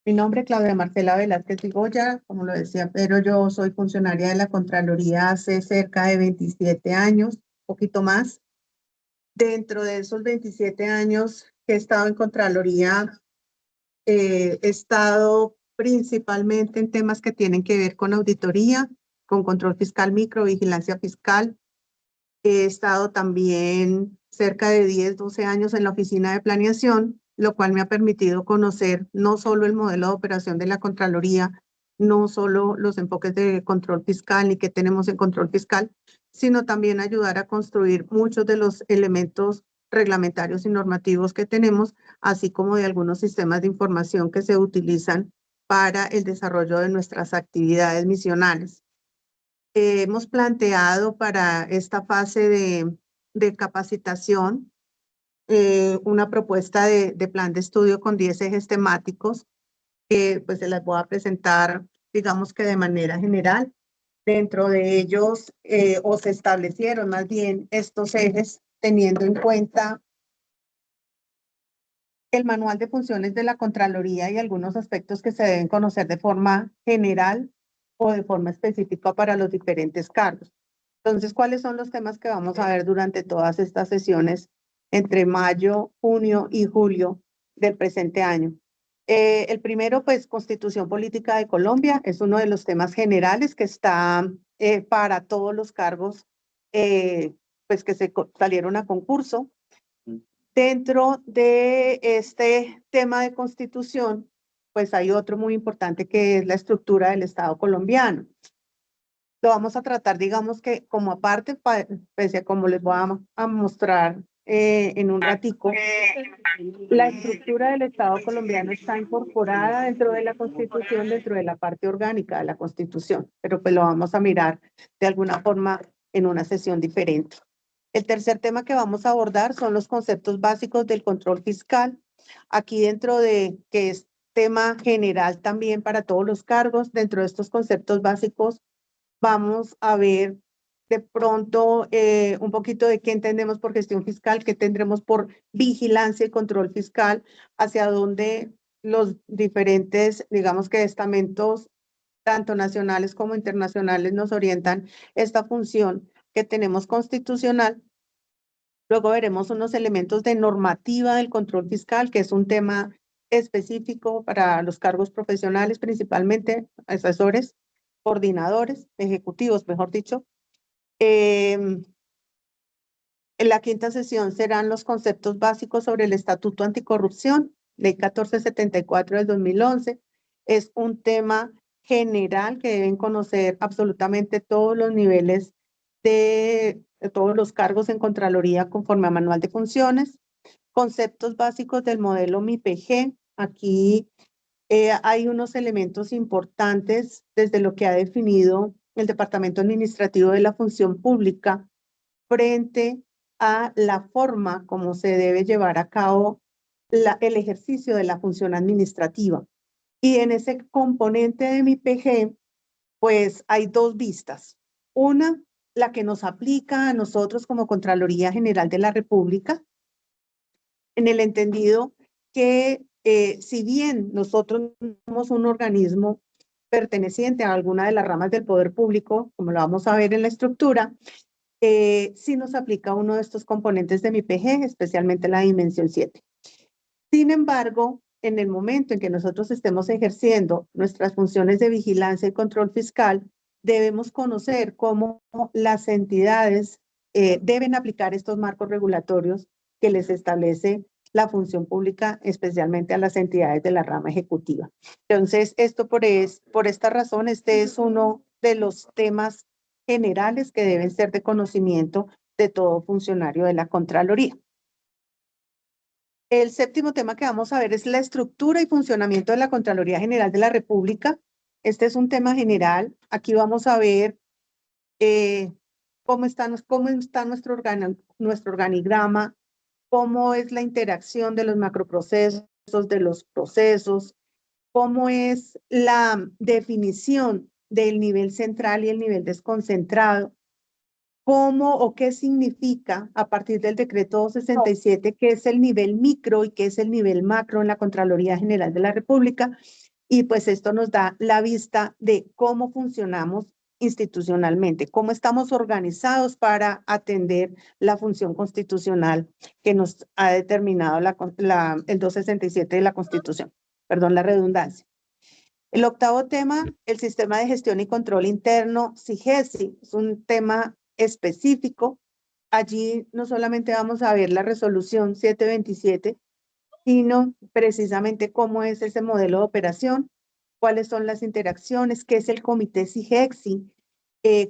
Mi nombre es Claudia Marcela Velázquez Vigoya, como lo decía, pero yo soy funcionaria de la Contraloría hace cerca de 27 años, poquito más. Dentro de esos 27 años que he estado en Contraloría, he estado principalmente en temas que tienen que ver con auditoría, con control fiscal, microvigilancia fiscal. He estado también cerca de 10, 12 años en la oficina de planeación, lo cual me ha permitido conocer no solo el modelo de operación de la Contraloría, no solo los enfoques de control fiscal ni qué tenemos en control fiscal, sino también ayudar a construir muchos de los elementos reglamentarios y normativos que tenemos, así como de algunos sistemas de información que se utilizan para el desarrollo de nuestras actividades misionales. Hemos planteado para esta fase de capacitación una propuesta de plan de estudio con 10 ejes temáticos que pues se las voy a presentar, digamos que de manera general. Dentro de ellos, o se establecieron más bien estos ejes teniendo en cuenta el manual de funciones de la Contraloría y algunos aspectos que se deben conocer de forma general o de forma específica para los diferentes cargos. Entonces, ¿cuáles son los temas que vamos a ver durante todas estas sesiones entre mayo, junio y julio del presente año? El primero, pues, Constitución Política de Colombia, es uno de los temas generales que está para todos los cargos pues, que salieron a concurso. Dentro de este tema de constitución, pues hay otro muy importante que es la estructura del Estado colombiano. Lo vamos a tratar, digamos que como aparte, pese a como les voy a mostrar en un ratico, la estructura del Estado colombiano está incorporada dentro de la Constitución, dentro de la parte orgánica de la Constitución, pero pues lo vamos a mirar de alguna forma en una sesión diferente. El tercer tema que vamos a abordar son los conceptos básicos del control fiscal. Aquí dentro de que es tema general también para todos los cargos, dentro de estos conceptos básicos vamos a ver de pronto un poquito de qué entendemos por gestión fiscal, qué tendremos por vigilancia y control fiscal, hacia dónde los diferentes, digamos que estamentos, tanto nacionales como internacionales, nos orientan esta función que tenemos constitucional. Luego veremos unos elementos de normativa del control fiscal, que es un tema específico para los cargos profesionales, principalmente asesores, coordinadores, ejecutivos, mejor dicho. En la quinta sesión serán los conceptos básicos sobre el Estatuto Anticorrupción, Ley 1474 del 2011. Es un tema general que deben conocer absolutamente todos los niveles de todos los cargos en Contraloría conforme a Manual de Funciones. Conceptos básicos del modelo MIPG. Aquí hay unos elementos importantes desde lo que ha definido el Departamento Administrativo de la Función Pública frente a la forma como se debe llevar a cabo el ejercicio de la función administrativa. Y en ese componente de mi PG, pues hay dos vistas. Una, la que nos aplica a nosotros como Contraloría General de la República, en el entendido que si bien nosotros somos un organismo perteneciente a alguna de las ramas del poder público, como lo vamos a ver en la estructura, sí nos aplica uno de estos componentes de mi PG, especialmente la dimensión 7. Sin embargo, en el momento en que nosotros estemos ejerciendo nuestras funciones de vigilancia y control fiscal, debemos conocer cómo las entidades deben aplicar estos marcos regulatorios que les establece la función pública, especialmente a las entidades de la rama ejecutiva. Entonces, esto por esta razón, este es uno de los temas generales que deben ser de conocimiento de todo funcionario de la Contraloría. El séptimo tema que vamos a ver es la estructura y funcionamiento de la Contraloría General de la República. Este es un tema general. Aquí vamos a ver cómo está nuestro organigrama, cómo es la interacción de los macroprocesos, de los procesos, cómo es la definición del nivel central y el nivel desconcentrado, cómo o qué significa a partir del decreto 267, qué es el nivel micro y qué es el nivel macro en la Contraloría General de la República, Y pues esto nos da la vista de cómo funcionamos institucionalmente, cómo estamos organizados para atender la función constitucional que nos ha determinado el 267 de la Constitución. Perdón la redundancia. El octavo tema, el sistema de gestión y control interno, SIGESI, es un tema específico. Allí no solamente vamos a ver la resolución 727, sino precisamente cómo es ese modelo de operación, cuáles son las interacciones, qué es el comité SIGEXI,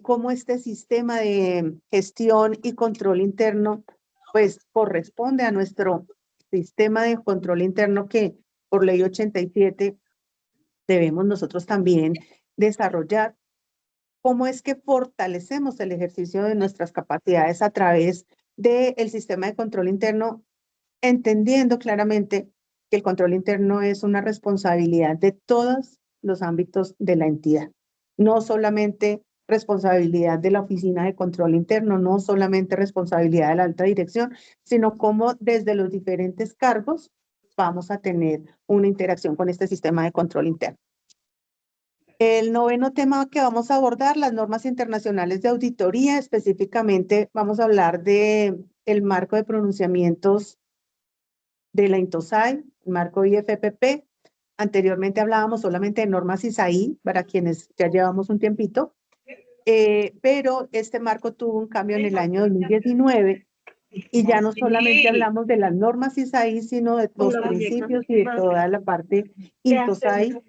cómo este sistema de gestión y control interno pues corresponde a nuestro sistema de control interno que por ley 87 debemos nosotros también desarrollar. ¿Cómo es que fortalecemos el ejercicio de nuestras capacidades a través del sistema de control interno, entendiendo claramente que el control interno es una responsabilidad de todos los ámbitos de la entidad, no solamente responsabilidad de la Oficina de Control Interno, no solamente responsabilidad de la alta dirección, sino cómo desde los diferentes cargos vamos a tener una interacción con este sistema de control interno. El noveno tema que vamos a abordar, las normas internacionales de auditoría, específicamente vamos a hablar de el marco de pronunciamientos de la INTOSAI, el marco IFPP. Anteriormente hablábamos solamente de normas ISAI, para quienes ya llevamos un tiempito, pero este marco tuvo un cambio en el año 2019 y ya no solamente hablamos de las normas ISAI, sino de los principios y de toda la parte INTOSAI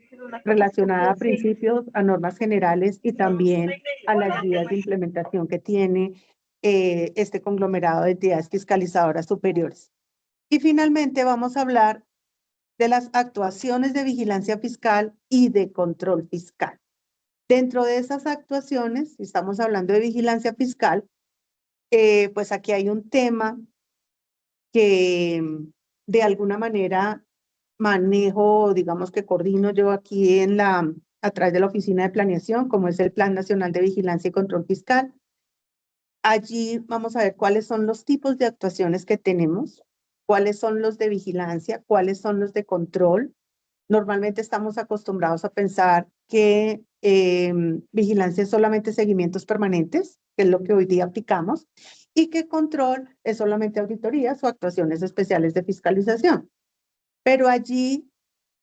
relacionada a principios, a normas generales y también a las guías de implementación que tiene este conglomerado de entidades fiscalizadoras superiores. Y finalmente vamos a hablar de las actuaciones de vigilancia fiscal y de control fiscal. Dentro de esas actuaciones, si estamos hablando de vigilancia fiscal, pues aquí hay un tema que de alguna manera manejo, digamos que coordino yo aquí a través de la Oficina de Planeación, como es el Plan Nacional de Vigilancia y Control Fiscal. Allí vamos a ver cuáles son los tipos de actuaciones que tenemos, cuáles son los de vigilancia, cuáles son los de control. Normalmente estamos acostumbrados a pensar que vigilancia es solamente seguimientos permanentes, que es lo que hoy día aplicamos, y que control es solamente auditorías o actuaciones especiales de fiscalización. Pero allí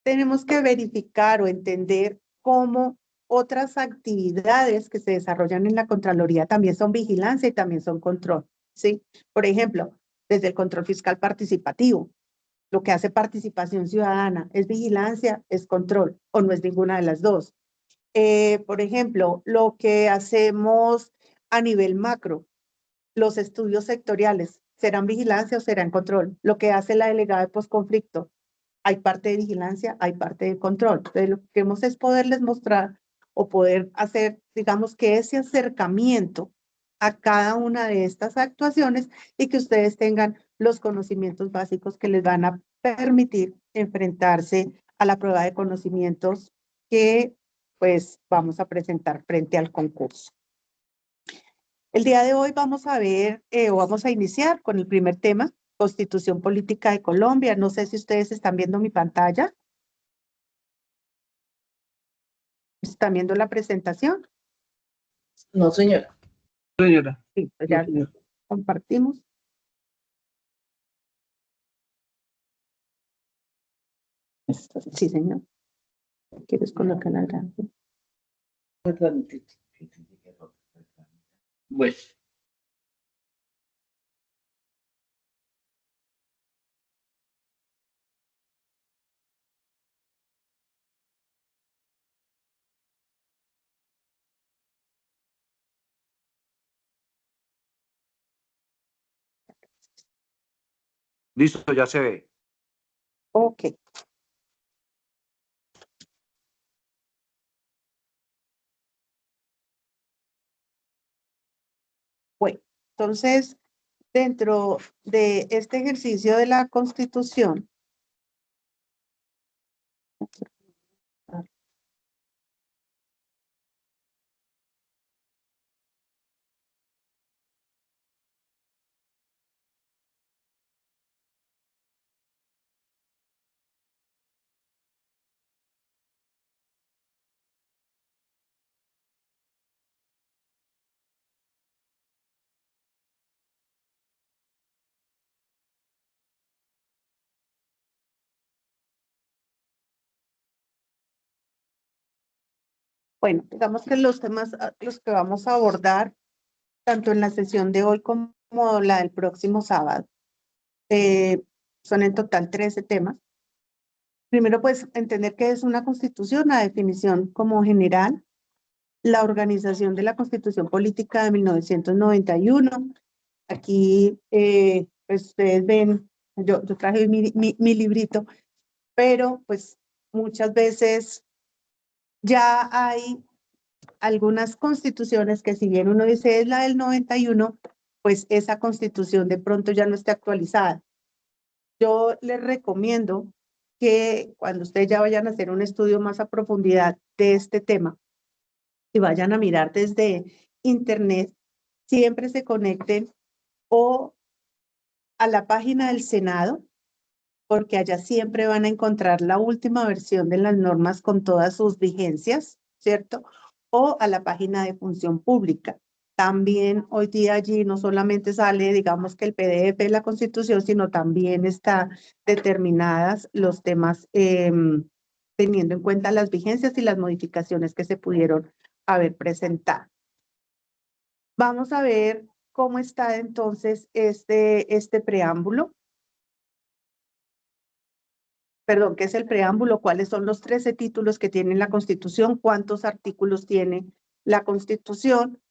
tenemos que verificar o entender cómo otras actividades que se desarrollan en la Contraloría también son vigilancia y también son control, ¿sí? Por ejemplo, desde el control fiscal participativo, lo que hace participación ciudadana, ¿es vigilancia, es control o no es ninguna de las dos? Por ejemplo, lo que hacemos a nivel macro, los estudios sectoriales, ¿serán vigilancia o serán control? Lo que hace la delegada de posconflicto, hay parte de vigilancia, hay parte de control. Entonces, lo que queremos es poderles mostrar o poder hacer, digamos, que ese acercamiento a cada una de estas actuaciones y que ustedes tengan los conocimientos básicos que les van a permitir enfrentarse a la prueba de conocimientos que pues vamos a presentar frente al concurso. El día de hoy vamos a ver o vamos a iniciar con el primer tema, Constitución Política de Colombia. No sé si ustedes están viendo mi pantalla. ¿Están viendo la presentación? No, señora. Señora. Sí, pues ya compartimos. Sí, señor. ¿Quieres colocar la gráfica? Bueno. Listo, ya se ve. Ok. Bueno, entonces, dentro de este ejercicio de la Constitución, Bueno, digamos que los temas los que vamos a abordar, tanto en la sesión de hoy como la del próximo sábado, son en total 13 temas. Primero, pues, entender qué es una constitución, la definición como general, la organización de la Constitución Política de 1991. Aquí, pues, ustedes ven, yo traje mi librito, pero pues muchas veces ya hay algunas constituciones que si bien uno dice es la del 91, pues esa constitución de pronto ya no esté actualizada. Yo les recomiendo que cuando ustedes ya vayan a hacer un estudio más a profundidad de este tema y vayan a mirar desde internet, siempre se conecten o a la página del Senado, porque allá siempre van a encontrar la última versión de las normas con todas sus vigencias, ¿cierto? O a la página de Función Pública. También hoy día allí no solamente sale, digamos que el PDF de la Constitución, sino también está determinadas los temas teniendo en cuenta las vigencias y las modificaciones que se pudieron haber presentado. Vamos a ver cómo está entonces este preámbulo. Perdón, ¿qué es el preámbulo? ¿Cuáles son los 13 títulos que tiene la Constitución? ¿Cuántos artículos tiene la Constitución?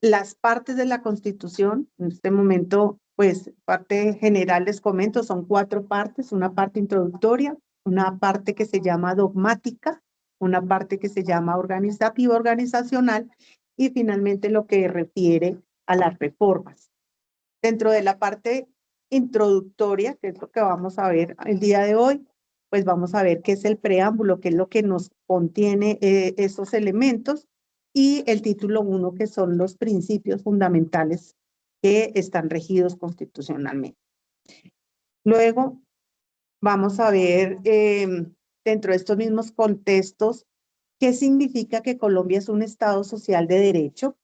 Las partes de la Constitución, en este momento, pues, parte general les comento, son 4 partes, una parte introductoria, una parte que se llama dogmática, una parte que se llama organizativa, organizacional, y finalmente lo que refiere a las reformas. Dentro de la parte introductoria, que es lo que vamos a ver el día de hoy, pues vamos a ver qué es el preámbulo, qué es lo que nos contiene esos elementos, y el título 1, que son los principios fundamentales que están regidos constitucionalmente. Luego vamos a ver dentro de estos mismos contextos qué significa que Colombia es un Estado social de derecho,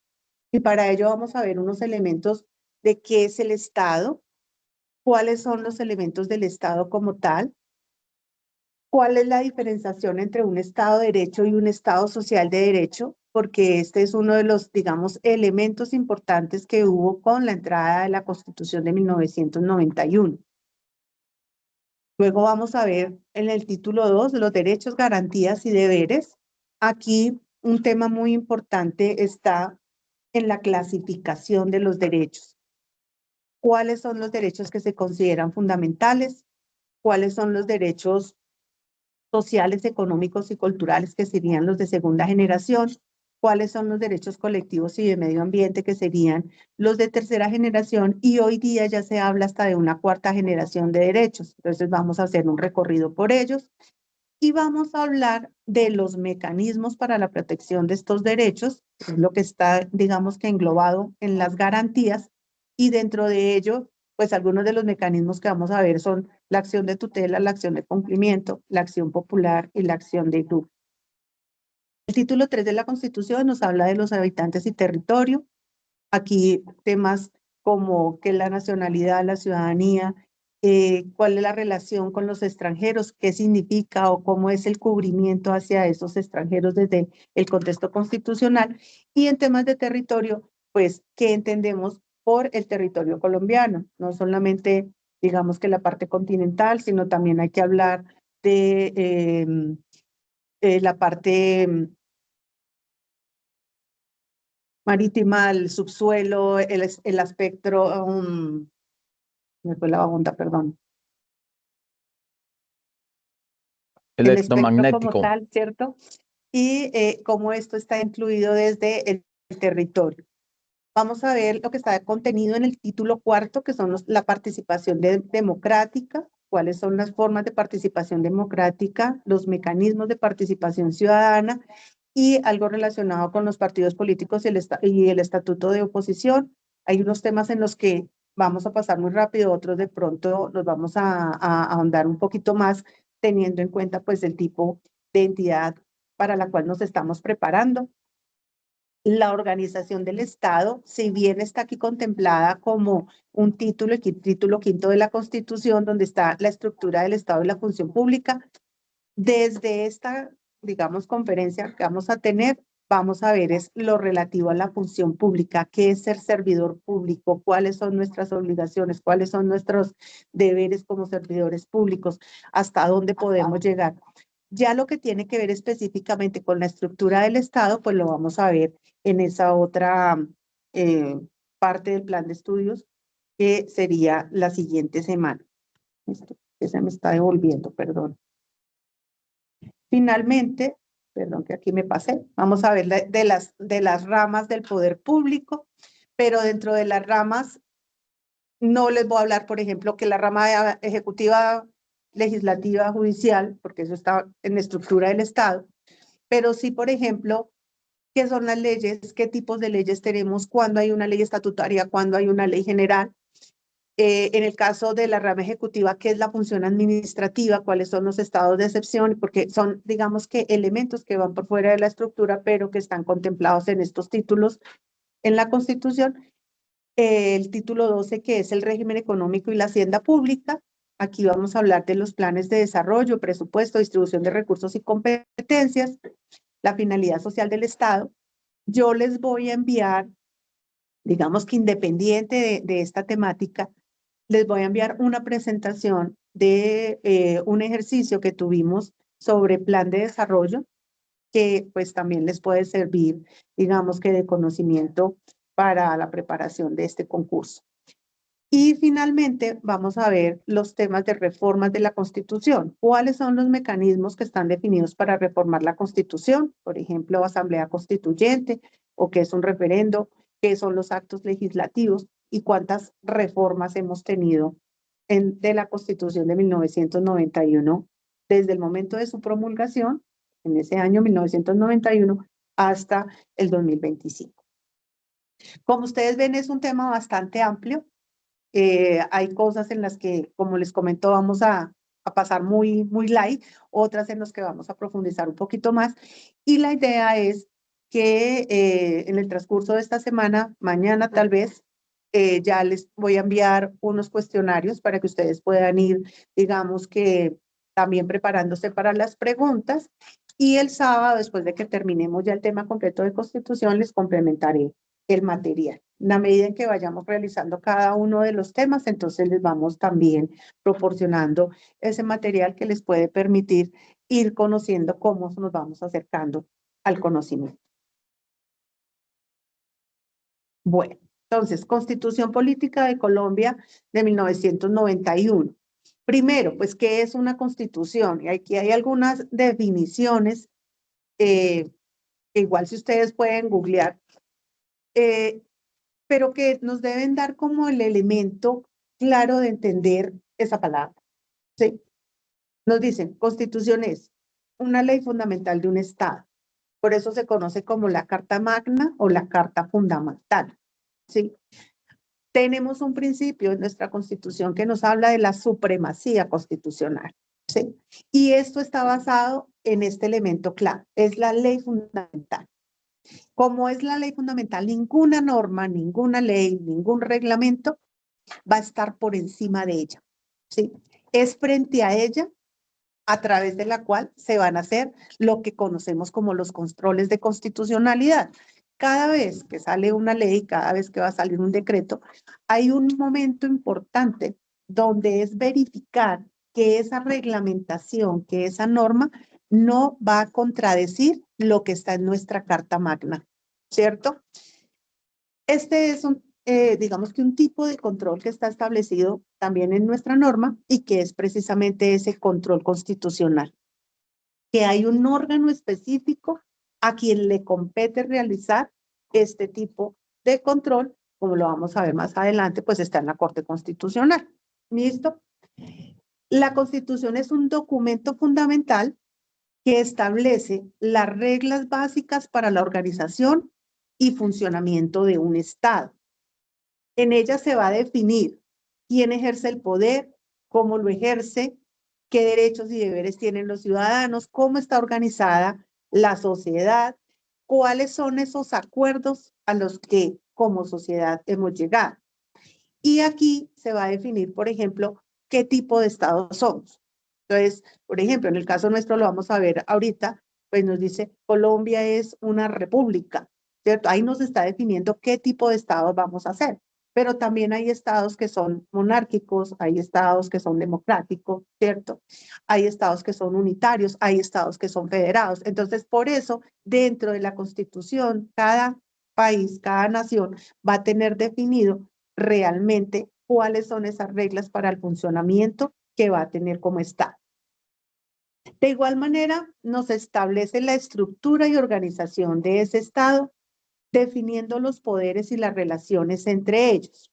y para ello vamos a ver unos elementos de qué es el Estado, cuáles son los elementos del Estado como tal, cuál es la diferenciación entre un Estado de Derecho y un Estado social de derecho, porque este es uno de los, digamos, elementos importantes que hubo con la entrada de la Constitución de 1991. Luego vamos a ver en el título 2, los derechos, garantías y deberes. Aquí un tema muy importante está en la clasificación de los derechos. ¿Cuáles son los derechos que se consideran fundamentales? ¿Cuáles son los derechos sociales, económicos y culturales que serían los de segunda generación? ¿Cuáles son los derechos colectivos y de medio ambiente que serían los de tercera generación? Y hoy día ya se habla hasta de una 4ª generación de derechos. Entonces vamos a hacer un recorrido por ellos y vamos a hablar de los mecanismos para la protección de estos derechos, que es lo que está, digamos que englobado en las garantías, y dentro de ello, pues algunos de los mecanismos que vamos a ver son la acción de tutela, la acción de cumplimiento, la acción popular y la acción de grupo. El título 3 de la Constitución nos habla de los habitantes y territorio. Aquí temas como qué es la nacionalidad, la ciudadanía, cuál es la relación con los extranjeros, qué significa o cómo es el cubrimiento hacia esos extranjeros desde el contexto constitucional. Y en temas de territorio, pues, ¿qué entendemos por el territorio colombiano? No solamente, digamos que la parte continental, sino también hay que hablar de la parte marítima, el subsuelo, el aspecto, me fue la babonda, perdón. El espectro como Electromagnético. tal, ¿cierto? Y cómo esto está incluido desde el territorio. Vamos a ver lo que está contenido en el título 4, que son la participación democrática, cuáles son las formas de participación democrática, los mecanismos de participación ciudadana y algo relacionado con los partidos políticos y el estatuto de oposición. Hay unos temas en los que vamos a pasar muy rápido, otros de pronto los vamos a ahondar un poquito más, teniendo en cuenta pues el tipo de entidad para la cual nos estamos preparando. La organización del Estado, si bien está aquí contemplada como un título, el título 5 de la Constitución, donde está la estructura del Estado y la función pública, desde esta, digamos, conferencia que vamos a tener, vamos a ver es lo relativo a la función pública, qué es ser servidor público, cuáles son nuestras obligaciones, cuáles son nuestros deberes como servidores públicos, hasta dónde podemos llegar. Ya lo que tiene que ver específicamente con la estructura del Estado, pues lo vamos a ver en esa otra parte del plan de estudios, que sería la siguiente semana. Esto que se me está devolviendo, perdón. Finalmente, perdón que aquí me pasé, vamos a ver de las ramas del poder público, pero dentro de las ramas no les voy a hablar, por ejemplo, que la rama ejecutiva, legislativa, judicial, porque eso está en la estructura del Estado, pero sí, por ejemplo, qué son las leyes, qué tipos de leyes tenemos, cuándo hay una ley estatutaria, cuándo hay una ley general. En el caso de la rama ejecutiva, ¿qué es la función administrativa? ¿Cuáles son los estados de excepción? Porque son, digamos que, elementos que van por fuera de la estructura, pero que están contemplados en estos títulos en la Constitución. El título 12, que es el régimen económico y la hacienda pública. Aquí vamos a hablar de los planes de desarrollo, presupuesto, distribución de recursos y competencias, la finalidad social del Estado. Yo les voy a enviar, digamos que independiente de esta temática, les voy a enviar una presentación de un ejercicio que tuvimos sobre plan de desarrollo, que pues también les puede servir, digamos que de conocimiento para la preparación de este concurso. Y finalmente vamos a ver los temas de reformas de la Constitución. ¿Cuáles son los mecanismos que están definidos para reformar la Constitución? Por ejemplo, asamblea constituyente o qué es un referendo, qué son los actos legislativos y cuántas reformas hemos tenido de la Constitución de 1991 desde el momento de su promulgación, en ese año 1991, hasta el 2025. Como ustedes ven, es un tema bastante amplio. Hay cosas en las que, como les comento, vamos a pasar muy light, otras en las que vamos a profundizar un poquito más. Y la idea es que en el transcurso de esta semana, mañana tal vez, ya les voy a enviar unos cuestionarios para que ustedes puedan ir, digamos que también preparándose para las preguntas. Y el sábado, después de que terminemos ya el tema completo de Constitución, les complementaré el material. En la medida en que vayamos realizando cada uno de los temas, entonces les vamos también proporcionando ese material que les puede permitir ir conociendo cómo nos vamos acercando al conocimiento. Bueno, entonces, Constitución Política de Colombia de 1991. Primero, pues, ¿qué es una constitución? Y aquí hay algunas definiciones, que igual si ustedes pueden googlear, pero que nos deben dar como el elemento claro de entender esa palabra. ¿Sí? Nos dicen, Constitución es una ley fundamental de un Estado. Por eso se conoce como la Carta Magna o la Carta Fundamental. ¿Sí? Tenemos un principio en nuestra Constitución que nos habla de la supremacía constitucional. ¿Sí? Y esto está basado en este elemento clave, es la ley fundamental. Como es la ley fundamental, ninguna norma, ninguna ley, ningún reglamento va a estar por encima de ella. ¿Sí? Es frente a ella a través de la cual se van a hacer lo que conocemos como los controles de constitucionalidad. Cada vez que sale una ley, cada vez que va a salir un decreto, hay un momento importante donde es verificar que esa reglamentación, que esa norma no va a contradecir lo que está en nuestra Carta Magna, ¿cierto? Este es digamos que un tipo de control que está establecido también en nuestra norma y que es precisamente ese control constitucional, que hay un órgano específico a quien le compete realizar este tipo de control, como lo vamos a ver más adelante, pues está en la Corte Constitucional. ¿Listo? La Constitución es un documento fundamental que establece las reglas básicas para la organización y funcionamiento de un Estado. En ella se va a definir quién ejerce el poder, cómo lo ejerce, qué derechos y deberes tienen los ciudadanos, cómo está organizada la sociedad, cuáles son esos acuerdos a los que como sociedad hemos llegado. Y aquí se va a definir, por ejemplo, qué tipo de Estado somos. Entonces, por ejemplo, en el caso nuestro lo vamos a ver ahorita, pues nos dice Colombia es una república, ¿cierto? Ahí nos está definiendo qué tipo de estados vamos a hacer. Pero también hay estados que son monárquicos, hay estados que son democráticos, ¿cierto? Hay estados que son unitarios, hay estados que son federados. Entonces, por eso, dentro de la Constitución, cada país, cada nación va a tener definido realmente cuáles son esas reglas para el funcionamiento que va a tener como Estado. De igual manera, nos establece la estructura y organización de ese Estado, definiendo los poderes y las relaciones entre ellos.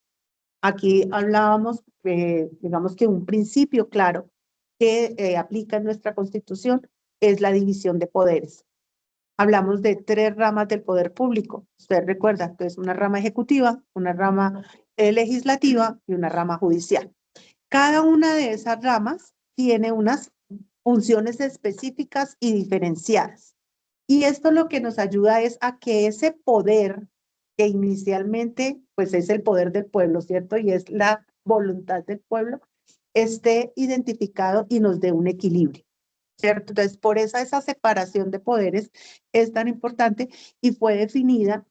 Aquí hablábamos, digamos que un principio claro que aplica en nuestra Constitución es la división de poderes. Hablamos de 3 ramas del poder público. Usted recuerda, entonces una rama ejecutiva, una rama legislativa y una rama judicial. Cada una de esas ramas tiene unas funciones específicas y diferenciadas. Y esto lo que nos ayuda es a que ese poder que inicialmente pues es el poder del pueblo, ¿cierto? Y es la voluntad del pueblo, esté identificado y nos dé un equilibrio, ¿cierto? Entonces, por esa separación de poderes es tan importante y fue definida,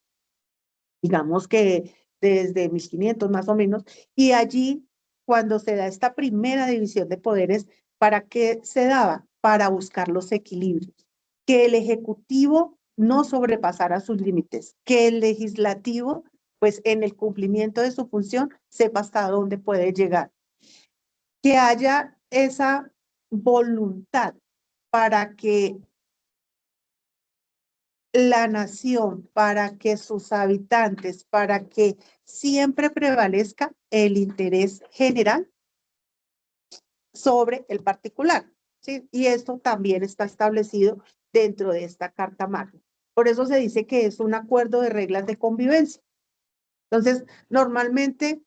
digamos que desde 1500 más o menos, y allí cuando se da esta primera división de poderes, ¿para qué se daba? Para buscar los equilibrios, que el ejecutivo no sobrepasara sus límites, que el legislativo, pues en el cumplimiento de su función, sepa hasta dónde puede llegar, que haya esa voluntad para que la nación, para que sus habitantes, para que siempre prevalezca el interés general sobre el particular, ¿sí? Y esto también está establecido dentro de esta Carta Magna. Por eso se dice que es un acuerdo de reglas de convivencia. Entonces, normalmente,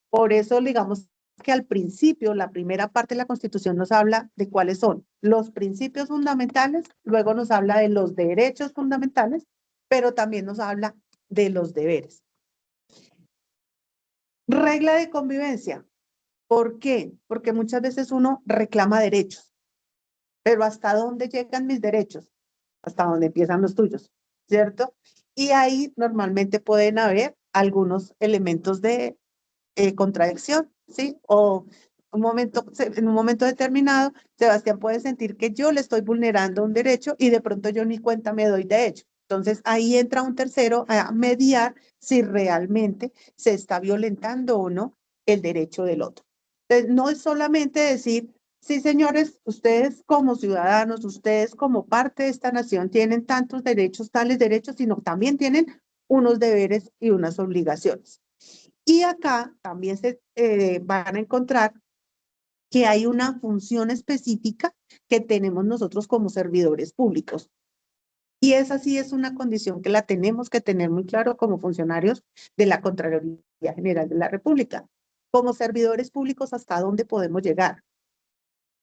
por eso digamos que al principio, la primera parte de la Constitución nos habla de cuáles son los principios fundamentales, luego nos habla de los derechos fundamentales, pero también nos habla de los deberes. Regla de convivencia. ¿Por qué? Porque muchas veces uno reclama derechos, pero ¿hasta dónde llegan mis derechos? Hasta dónde empiezan los tuyos, ¿cierto? Y ahí normalmente pueden haber algunos elementos de contradicción, ¿sí? O en un momento determinado, Sebastián puede sentir que yo le estoy vulnerando un derecho y de pronto yo ni cuenta me doy de ello. Entonces ahí entra un tercero a mediar si realmente se está violentando o no el derecho del otro. Entonces, no es solamente decir, sí, señores, ustedes como ciudadanos, ustedes como parte de esta nación tienen tantos derechos, tales derechos, sino también tienen unos deberes y unas obligaciones. Y acá también se van a encontrar que hay una función específica que tenemos nosotros como servidores públicos. Y esa sí es una condición que la tenemos que tener muy claro como funcionarios de la Contraloría General de la República. Como servidores públicos, ¿hasta dónde podemos llegar?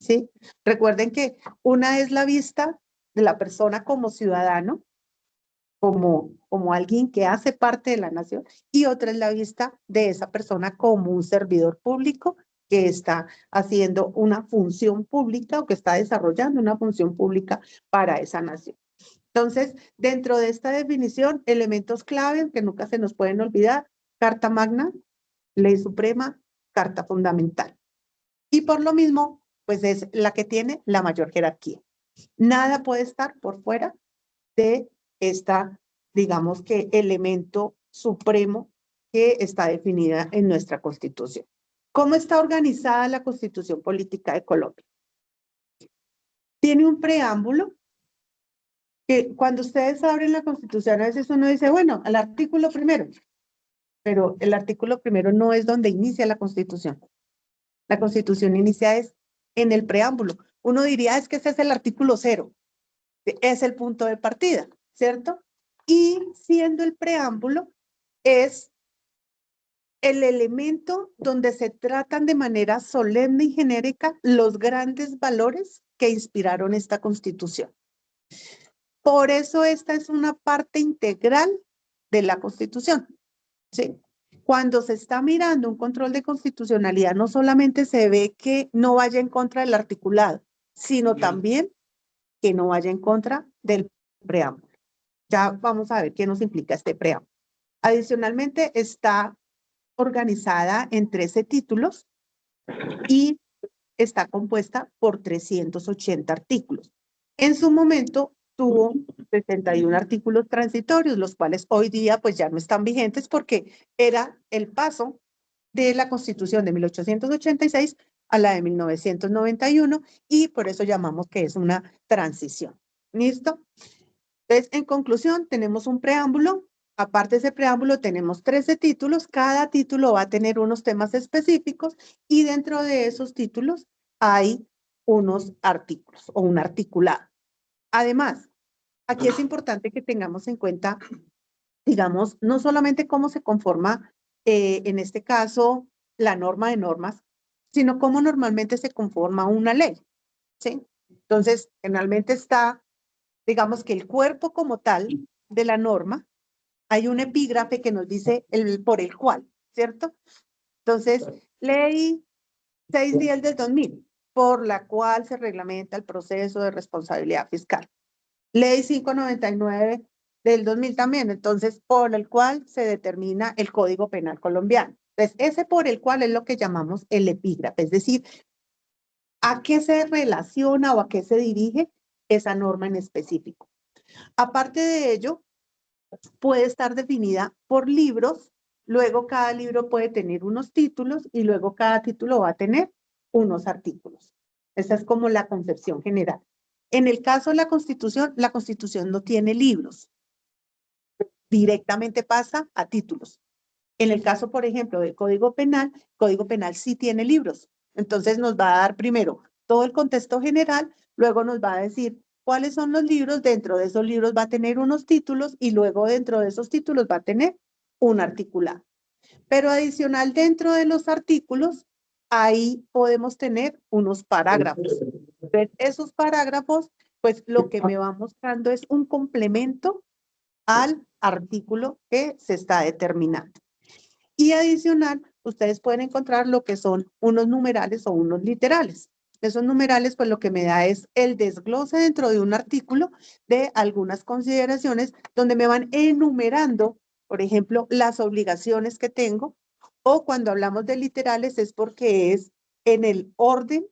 ¿Sí? Recuerden que una es la vista de la persona como ciudadano, como alguien que hace parte de la nación, y otra es la vista de esa persona como un servidor público que está haciendo una función pública o que está desarrollando una función pública para esa nación. Entonces, dentro de esta definición, elementos claves que nunca se nos pueden olvidar: Carta Magna, Ley Suprema, Carta Fundamental. Y por lo mismo, pues es la que tiene la mayor jerarquía. Nada puede estar por fuera de esta, digamos que, elemento supremo que está definida en nuestra Constitución. ¿Cómo está organizada la Constitución Política de Colombia? Tiene un preámbulo que cuando ustedes abren la Constitución, a veces uno dice, bueno, el artículo primero, pero el artículo primero no es donde inicia la Constitución. La Constitución inicia es en el preámbulo. Uno diría, es que ese es el artículo 0, es el punto de partida, ¿cierto? Y siendo el preámbulo, es el elemento donde se tratan de manera solemne y genérica los grandes valores que inspiraron esta Constitución. Por eso esta es una parte integral de la Constitución, ¿sí? Cuando se está mirando un control de constitucionalidad, no solamente se ve que no vaya en contra del articulado, sino también que no vaya en contra del preámbulo. Ya vamos a ver qué nos implica este preámbulo. Adicionalmente, está organizada en 13 títulos y está compuesta por 380 artículos. En su momento tuvo 61 artículos transitorios, los cuales hoy día pues ya no están vigentes porque era el paso de la Constitución de 1886 a la de 1991 y por eso llamamos que es una transición. ¿Listo? Entonces, en conclusión, tenemos un preámbulo. Aparte de ese preámbulo, tenemos 13 títulos. Cada título va a tener unos temas específicos y dentro de esos títulos hay unos artículos o un articulado. Además, aquí es importante que tengamos en cuenta, digamos, no solamente cómo se conforma, en este caso, la norma de normas, sino cómo normalmente se conforma una ley, ¿sí? Entonces, generalmente está, digamos que el cuerpo como tal de la norma, hay un epígrafe que nos dice el por el cual, ¿cierto? Entonces, ley 610 del 2000, por la cual se reglamenta el proceso de responsabilidad fiscal. Ley 599 del 2000 también, entonces, por el cual se determina el Código Penal colombiano. Entonces, ese por el cual es lo que llamamos el epígrafe, es decir, ¿a qué se relaciona o a qué se dirige esa norma en específico? Aparte de ello, puede estar definida por libros, luego cada libro puede tener unos títulos y luego cada título va a tener unos artículos. Esa es como la concepción general. En el caso de la Constitución no tiene libros, directamente pasa a títulos. En el caso, por ejemplo, del Código Penal sí tiene libros. Entonces nos va a dar primero todo el contexto general, luego nos va a decir cuáles son los libros, dentro de esos libros va a tener unos títulos y luego dentro de esos títulos va a tener un articulado. Pero adicional dentro de los artículos, ahí podemos tener unos parágrafos. Entonces, esos parágrafos, pues lo que me va mostrando es un complemento al artículo que se está determinando. Y adicional, ustedes pueden encontrar lo que son unos numerales o unos literales. Esos numerales, pues lo que me da es el desglose dentro de un artículo de algunas consideraciones donde me van enumerando, por ejemplo, las obligaciones que tengo, o cuando hablamos de literales es porque es en el orden,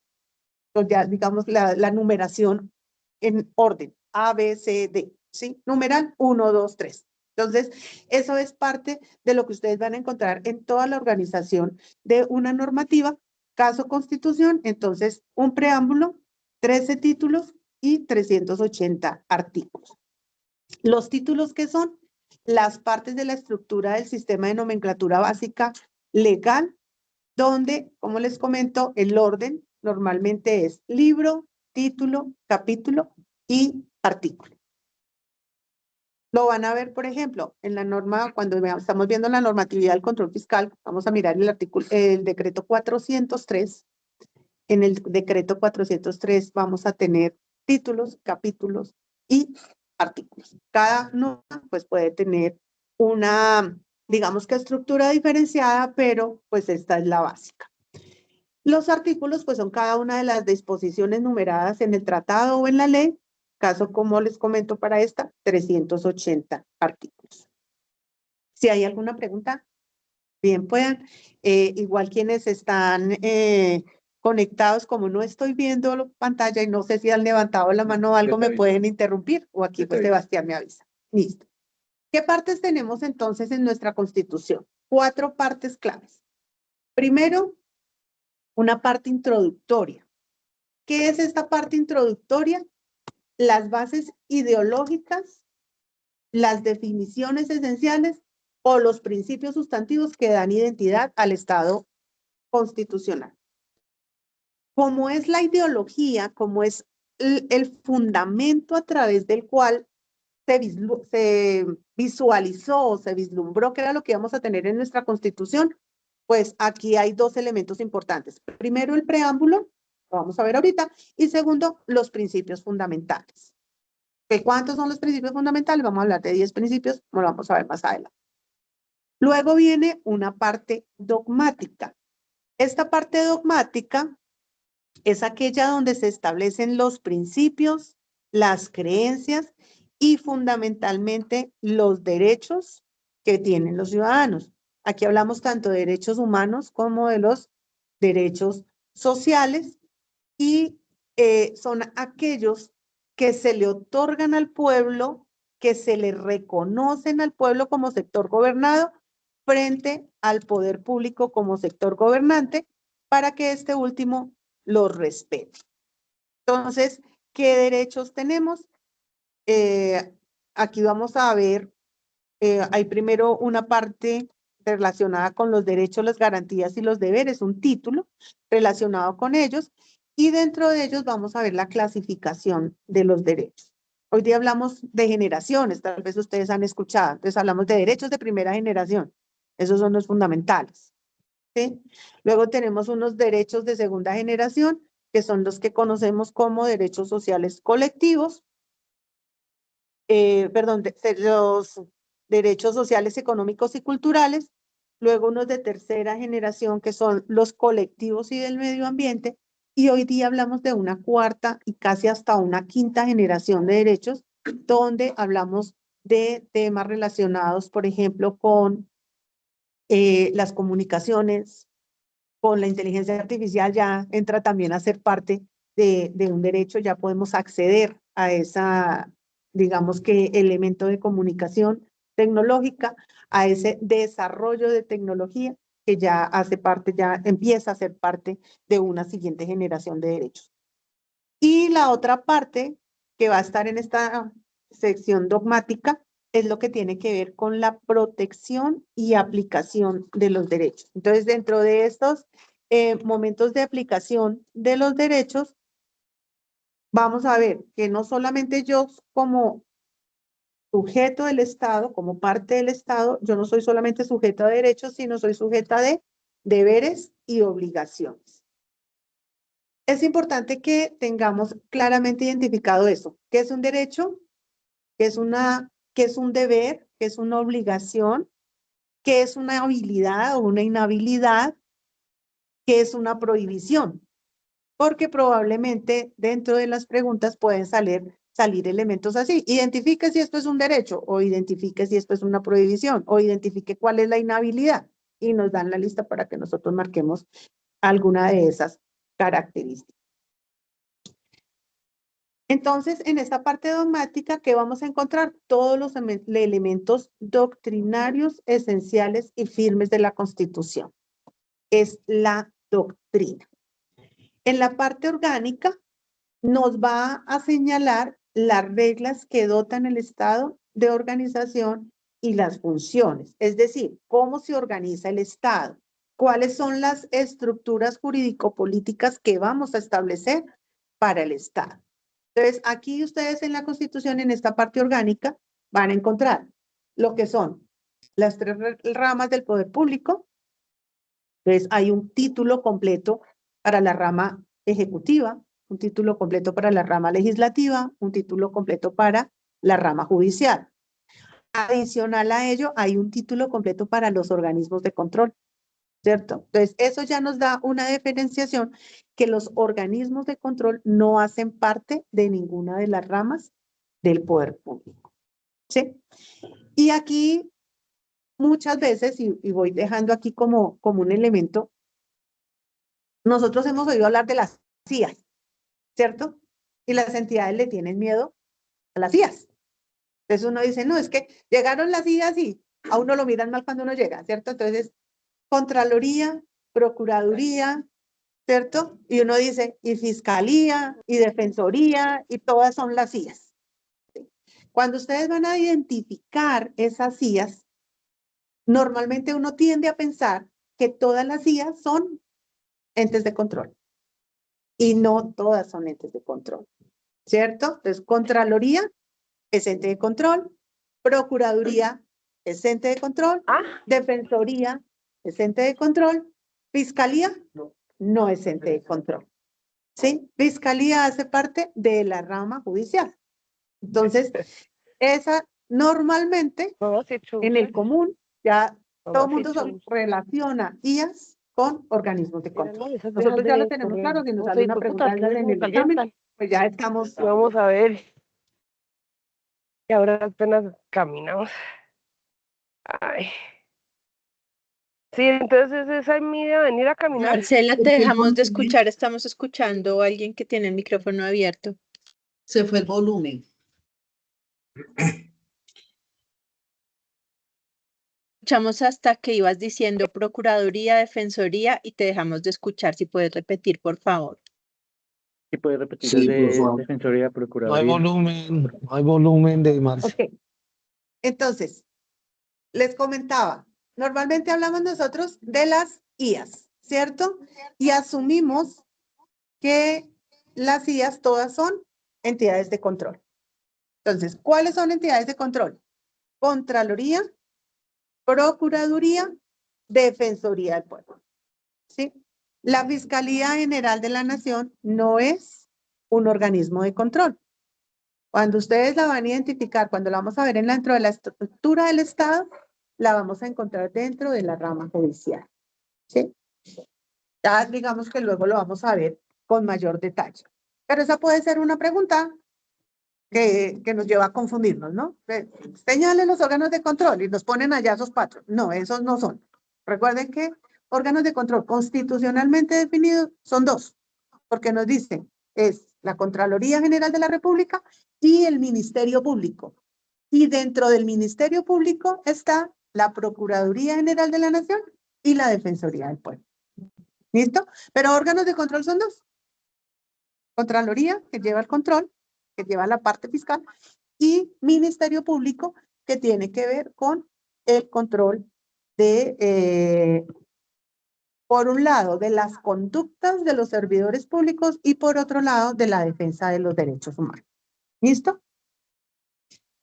pues ya digamos la numeración en orden, A, B, C, D, ¿sí? Numeral 1, 2, 3. Entonces, eso es parte de lo que ustedes van a encontrar en toda la organización de una normativa, caso Constitución, entonces un preámbulo, 13 títulos y 380 artículos. Los títulos que son las partes de la estructura del sistema de nomenclatura básica legal, donde, como les comento, el orden normalmente es libro, título, capítulo y artículo. Lo van a ver, por ejemplo, en la norma, cuando estamos viendo la normatividad del control fiscal, vamos a mirar el artículo, el decreto 403. En el decreto 403 vamos a tener títulos, capítulos y artículos. Cada norma, pues, puede tener una, digamos que estructura diferenciada, pero pues esta es la básica. Los artículos, pues, son cada una de las disposiciones numeradas en el tratado o en la ley, caso como les comento para esta, 380 artículos. Si hay alguna pregunta, bien puedan. Igual quienes están conectados, como no estoy viendo la pantalla y no sé si han levantado la mano o algo, me pueden interrumpir o aquí pues Sebastián me avisa. Listo. ¿Qué partes tenemos entonces en nuestra Constitución? 4 partes claves. Primero, una parte introductoria. ¿Qué es esta parte introductoria? Las bases ideológicas, las definiciones esenciales o los principios sustantivos que dan identidad al Estado constitucional. Como es la ideología, como es el fundamento a través del cual se visualizó o se vislumbró que era lo que íbamos a tener en nuestra Constitución, pues aquí hay 2 elementos importantes. Primero, el preámbulo, lo vamos a ver ahorita, y segundo, los principios fundamentales. ¿Cuántos son los principios fundamentales? Vamos a hablar de 10 principios, lo vamos a ver más adelante. Luego viene una parte dogmática. Esta parte dogmática es aquella donde se establecen los principios, las creencias y fundamentalmente los derechos que tienen los ciudadanos. Aquí hablamos tanto de derechos humanos como de los derechos sociales y son aquellos que se le otorgan al pueblo, que se le reconocen al pueblo como sector gobernado frente al poder público como sector gobernante para que este último los respete. Entonces, ¿qué derechos tenemos? Aquí vamos a ver, hay primero una parte relacionada con los derechos, las garantías y los deberes, un título relacionado con ellos, y dentro de ellos vamos a ver la clasificación de los derechos. Hoy día hablamos de generaciones, tal vez ustedes han escuchado, entonces hablamos de derechos de primera generación, esos son los fundamentales, ¿sí? Luego tenemos unos derechos de segunda generación, que son los que conocemos como derechos sociales colectivos, los derechos sociales, económicos y culturales, luego unos de tercera generación que son los colectivos y del medio ambiente, y hoy día hablamos de una cuarta y casi hasta una quinta generación de derechos, donde hablamos de temas relacionados, por ejemplo, con las comunicaciones, con la inteligencia artificial ya entra también a ser parte de un derecho, ya podemos acceder a esa, digamos que, elemento de comunicación tecnológica, a ese desarrollo de tecnología que ya hace parte, ya empieza a ser parte de una siguiente generación de derechos. Y la otra parte que va a estar en esta sección dogmática es lo que tiene que ver con la protección y aplicación de los derechos. Entonces, dentro de estos momentos de aplicación de los derechos, vamos a ver que no solamente yo como sujeto del Estado, como parte del Estado, yo no soy solamente sujeta de derechos, sino soy sujeta de deberes y obligaciones. Es importante que tengamos claramente identificado eso. ¿Qué es un derecho? ¿Qué es un deber? ¿Qué es una obligación? ¿Qué es una habilidad o una inhabilidad? ¿Qué es una prohibición? Porque probablemente dentro de las preguntas pueden salir elementos así. Identifique si esto es un derecho, o identifique si esto es una prohibición, o identifique cuál es la inhabilidad. Y nos dan la lista para que nosotros marquemos alguna de esas características. Entonces, en esta parte dogmática, ¿qué vamos a encontrar? Todos los elementos doctrinarios esenciales y firmes de la Constitución. Es la doctrina. En la parte orgánica, nos va a señalar las reglas que dotan el Estado de organización y las funciones. Es decir, cómo se organiza el Estado, cuáles son las estructuras jurídico-políticas que vamos a establecer para el Estado. Entonces, aquí ustedes en la Constitución, en esta parte orgánica, van a encontrar lo que son las tres ramas del poder público. Entonces, hay un título completo para la rama ejecutiva, un título completo para la rama legislativa, un título completo para la rama judicial. Adicional a ello, hay un título completo para los organismos de control, ¿cierto? Entonces, eso ya nos da una diferenciación que los organismos de control no hacen parte de ninguna de las ramas del poder público, ¿sí? Y aquí, muchas veces, y voy dejando aquí como un elemento, nosotros hemos oído hablar de las CIAs, ¿cierto? Y las entidades le tienen miedo a las CIAs. Entonces uno dice, no, es que llegaron las CIAs y a uno lo miran mal cuando uno llega, ¿cierto? Entonces, Contraloría, Procuraduría, ¿cierto? Y uno dice, y Fiscalía, y Defensoría, y todas son las CIAs. Cuando ustedes van a identificar esas CIAs, normalmente uno tiende a pensar que todas las CIAs son entes de control. Y no todas son entes de control, ¿cierto? Entonces, Contraloría es ente de control, Procuraduría es ente de control, Defensoría es ente de control, Fiscalía no es ente de control, ¿sí? Fiscalía hace parte de la rama judicial. Entonces, esa normalmente, en el común, ya todo el mundo relaciona IAS con organismos de control. Nosotros ya lo tenemos claro, si nos sale una pregunta en el examen, pues ya estamos. Vamos a ver. Y ahora apenas caminamos. Ay. Sí, entonces esa es mi idea, venir a caminar. Se Marcela, te fue el dejamos de volumen. escuchar. Estamos escuchando a alguien que tiene el micrófono abierto. Se fue el volumen. Escuchamos hasta que ibas diciendo Procuraduría, Defensoría y te dejamos de escuchar. Si puedes repetir, por favor. ¿Sí puede repetir Sí, por desde favor. Defensoría, No hay Procuraduría? volumen, no hay volumen de Marce. Ok. Entonces, les comentaba, normalmente hablamos nosotros de las IAS, ¿cierto? Y asumimos que las IAS todas son entidades de control. Entonces, ¿cuáles son entidades de control? Contraloría, Procuraduría, Defensoría del Pueblo. ¿Sí? La Fiscalía General de la Nación no es un organismo de control. Cuando ustedes la van a identificar, cuando la vamos a ver dentro de la estructura del Estado, la vamos a encontrar dentro de la rama judicial. ¿Sí? Ya digamos que luego lo vamos a ver con mayor detalle. Pero esa puede ser una pregunta que nos lleva a confundirnos, ¿no? Señalen los órganos de control y nos ponen allá esos cuatro. No, esos no son. Recuerden que órganos de control constitucionalmente definidos son dos, porque nos dicen, es la Contraloría General de la República y el Ministerio Público. Y dentro del Ministerio Público está la Procuraduría General de la Nación y la Defensoría del Pueblo. ¿Listo? Pero órganos de control son dos. Contraloría, que lleva el control, que lleva la parte fiscal, y Ministerio Público, que tiene que ver con el control de, por un lado, de las conductas de los servidores públicos y por otro lado, de la defensa de los derechos humanos. ¿Listo?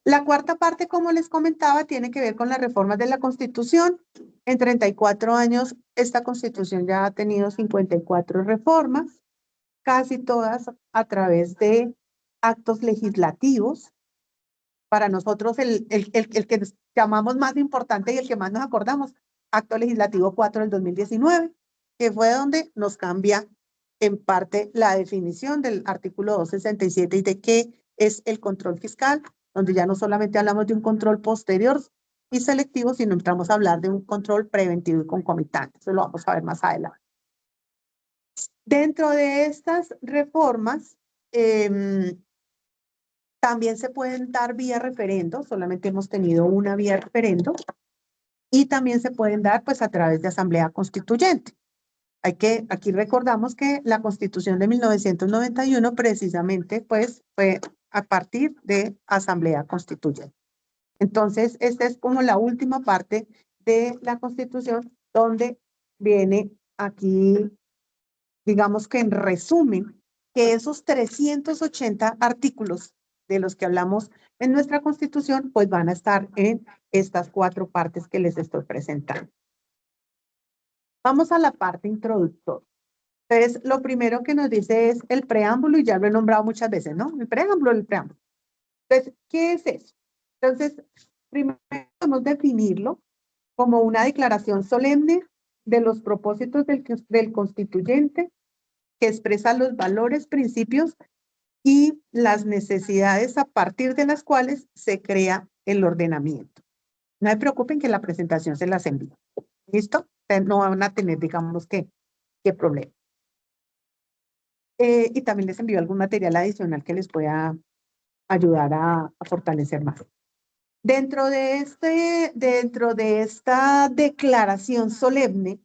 La cuarta parte, como les comentaba, tiene que ver con las reformas de la Constitución. En 34 años, esta Constitución ya ha tenido 54 reformas, casi todas a través de actos legislativos. Para nosotros, el que llamamos más importante y el que más nos acordamos, Acto Legislativo 4 del 2019, que fue donde nos cambia en parte la definición del artículo 267 y de qué es el control fiscal, donde ya no solamente hablamos de un control posterior y selectivo, sino entramos a hablar de un control preventivo y concomitante. Eso lo vamos a ver más adelante. Dentro de estas reformas, también se pueden dar vía referendo, solamente hemos tenido una vía referendo, y también se pueden dar pues a través de asamblea constituyente. Aquí recordamos que la Constitución de 1991 precisamente pues fue a partir de asamblea constituyente. Entonces, esta es como la última parte de la Constitución donde viene aquí, digamos que en resumen, que esos 380 artículos de los que hablamos en nuestra Constitución, pues van a estar en estas cuatro partes que les estoy presentando. Vamos a la parte introductoria. Entonces, lo primero que nos dice es el preámbulo, y ya lo he nombrado muchas veces, ¿no? El preámbulo. Entonces, ¿qué es eso? Entonces, primero podemos definirlo como una declaración solemne de los propósitos del constituyente que expresa los valores, principios y las necesidades a partir de las cuales se crea el ordenamiento. No se preocupen que la presentación se las envío. ¿Listo? No van a tener, digamos, qué problema. Y también les envío algún material adicional que les pueda ayudar a fortalecer más. Dentro de esta declaración solemne,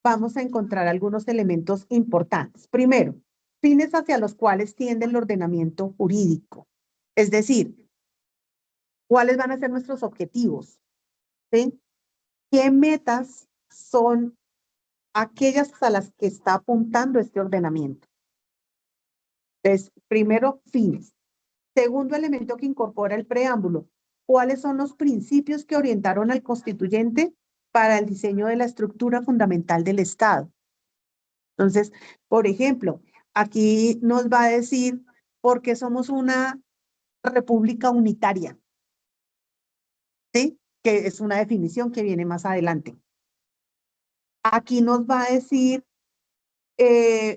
vamos a encontrar algunos elementos importantes. Primero, fines hacia los cuales tiende el ordenamiento jurídico. Es decir, ¿cuáles van a ser nuestros objetivos? ¿Sí? ¿Qué metas son aquellas a las que está apuntando este ordenamiento? Entonces, primero, fines. Segundo elemento que incorpora el preámbulo, ¿cuáles son los principios que orientaron al constituyente para el diseño de la estructura fundamental del Estado? Entonces, por ejemplo, aquí nos va a decir por qué somos una república unitaria, ¿sí? Que es una definición que viene más adelante. Aquí nos va a decir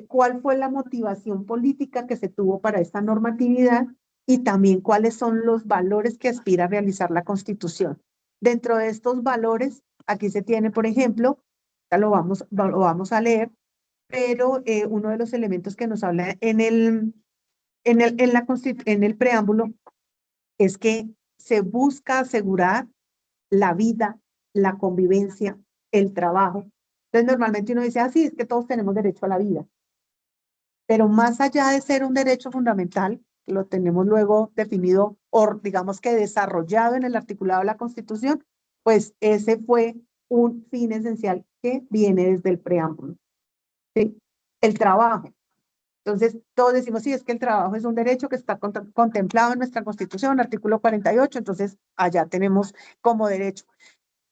cuál fue la motivación política que se tuvo para esta normatividad y también cuáles son los valores que aspira a realizar la Constitución. Dentro de estos valores, aquí se tiene, por ejemplo, ya lo vamos a leer, pero uno de los elementos que nos habla en el preámbulo es que se busca asegurar la vida, la convivencia, el trabajo. Entonces, normalmente uno dice, sí, es que todos tenemos derecho a la vida. Pero más allá de ser un derecho fundamental, lo tenemos luego definido o digamos que desarrollado en el articulado de la Constitución, pues ese fue un fin esencial que viene desde el preámbulo. ¿Sí? El trabajo. Entonces, todos decimos, sí, es que el trabajo es un derecho que está contemplado en nuestra Constitución, artículo 48, entonces allá tenemos como derecho.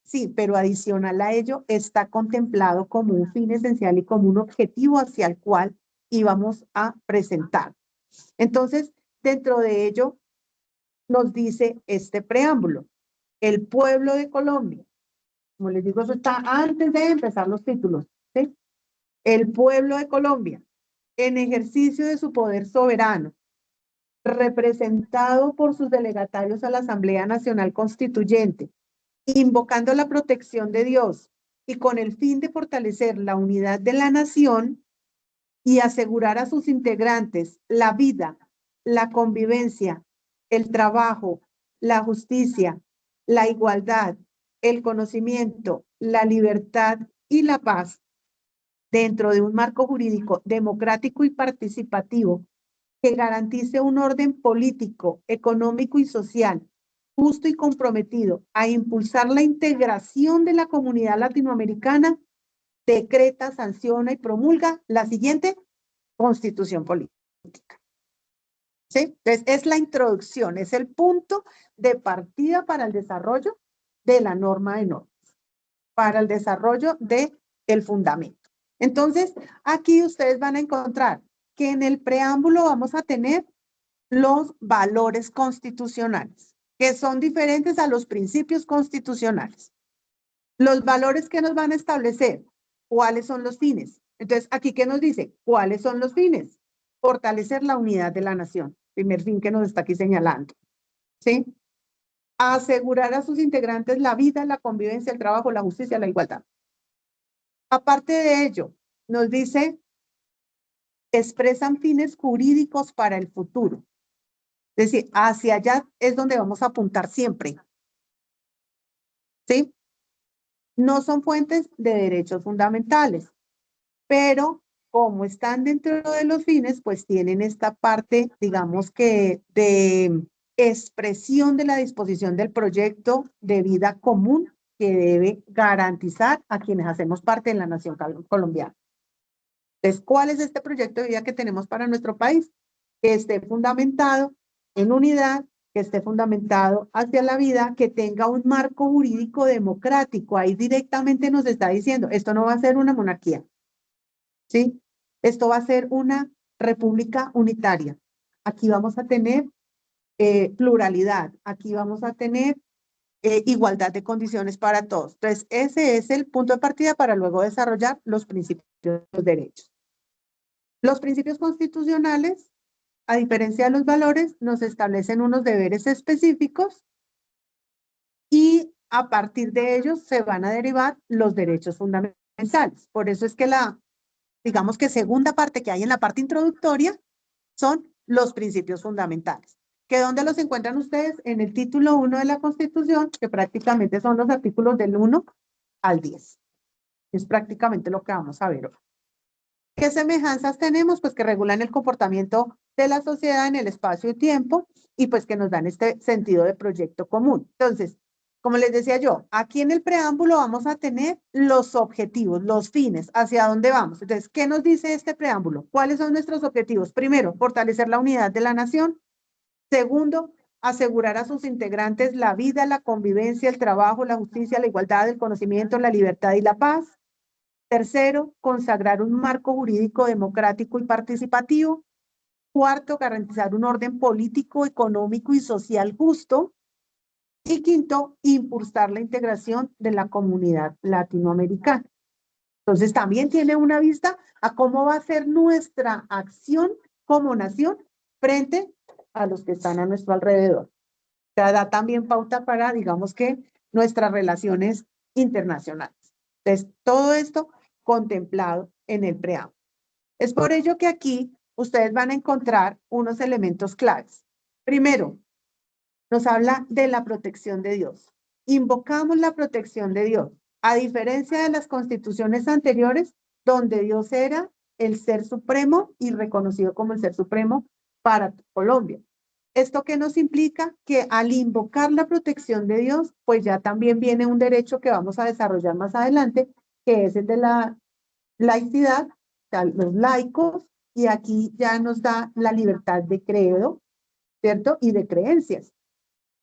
Sí, pero adicional a ello está contemplado como un fin esencial y como un objetivo hacia el cual íbamos a presentar. Entonces, dentro de ello, nos dice este preámbulo, el pueblo de Colombia. Como les digo, eso está antes de empezar los títulos. ¿Sí? El pueblo de Colombia, en ejercicio de su poder soberano, representado por sus delegatarios a la Asamblea Nacional Constituyente, invocando la protección de Dios y con el fin de fortalecer la unidad de la nación y asegurar a sus integrantes la vida, la convivencia, el trabajo, la justicia, la igualdad, el conocimiento, la libertad y la paz dentro de un marco jurídico democrático y participativo que garantice un orden político, económico y social justo y comprometido a impulsar la integración de la comunidad latinoamericana, decreta, sanciona y promulga la siguiente Constitución Política. ¿Sí? Entonces, es la introducción, es el punto de partida para el desarrollo de la norma de normas, para el desarrollo del fundamento. Entonces, aquí ustedes van a encontrar que en el preámbulo vamos a tener los valores constitucionales, que son diferentes a los principios constitucionales. Los valores que nos van a establecer, ¿cuáles son los fines? Entonces, aquí, ¿qué nos dice? ¿Cuáles son los fines? Fortalecer la unidad de la nación, primer fin que nos está aquí señalando. ¿Sí? Asegurar a sus integrantes la vida, la convivencia, el trabajo, la justicia, la igualdad. Aparte de ello, nos dice, expresan fines jurídicos para el futuro. Es decir, hacia allá es donde vamos a apuntar siempre. ¿Sí? No son fuentes de derechos fundamentales, pero como están dentro de los fines, pues tienen esta parte, digamos que de expresión de la disposición del proyecto de vida común que debe garantizar a quienes hacemos parte de la nación colombiana. Entonces, ¿cuál es este proyecto de vida que tenemos para nuestro país? Que esté fundamentado en unidad, que esté fundamentado hacia la vida, que tenga un marco jurídico democrático. Ahí directamente nos está diciendo, esto no va a ser una monarquía, ¿sí? Esto va a ser una república unitaria. Aquí vamos a tener pluralidad, aquí vamos a tener igualdad de condiciones para todos. Entonces, ese es el punto de partida para luego desarrollar los principios de los derechos. Los principios constitucionales, a diferencia de los valores, nos establecen unos deberes específicos y a partir de ellos se van a derivar los derechos fundamentales. Por eso es que digamos que segunda parte que hay en la parte introductoria son los principios fundamentales. ¿Que dónde los encuentran ustedes? En el título 1 de la Constitución, que prácticamente son los artículos del 1 al 10. Es prácticamente lo que vamos a ver hoy. ¿Qué semejanzas tenemos? Pues que regulan el comportamiento de la sociedad en el espacio y tiempo y pues que nos dan este sentido de proyecto común. Entonces, como les decía yo, aquí en el preámbulo vamos a tener los objetivos, los fines, hacia dónde vamos. Entonces, ¿qué nos dice este preámbulo? ¿Cuáles son nuestros objetivos? Primero, fortalecer la unidad de la nación. Segundo, asegurar a sus integrantes la vida, la convivencia, el trabajo, la justicia, la igualdad, el conocimiento, la libertad y la paz. Tercero, consagrar un marco jurídico democrático y participativo. Cuarto, garantizar un orden político, económico y social justo. Y quinto, impulsar la integración de la comunidad latinoamericana. Entonces, también tiene una vista a cómo va a ser nuestra acción como nación frente a los que están a nuestro alrededor. O sea, da también pauta para, digamos que, nuestras relaciones internacionales. Entonces, todo esto contemplado en el preámbulo. Es por ello que aquí ustedes van a encontrar unos elementos claves. Primero, nos habla de la protección de Dios. Invocamos la protección de Dios, a diferencia de las constituciones anteriores, donde Dios era el ser supremo y reconocido como el ser supremo para Colombia. ¿Esto qué nos implica? Que al invocar la protección de Dios, pues ya también viene un derecho que vamos a desarrollar más adelante, que es el de la laicidad, o sea, los laicos, y aquí ya nos da la libertad de credo, ¿cierto? Y de creencias.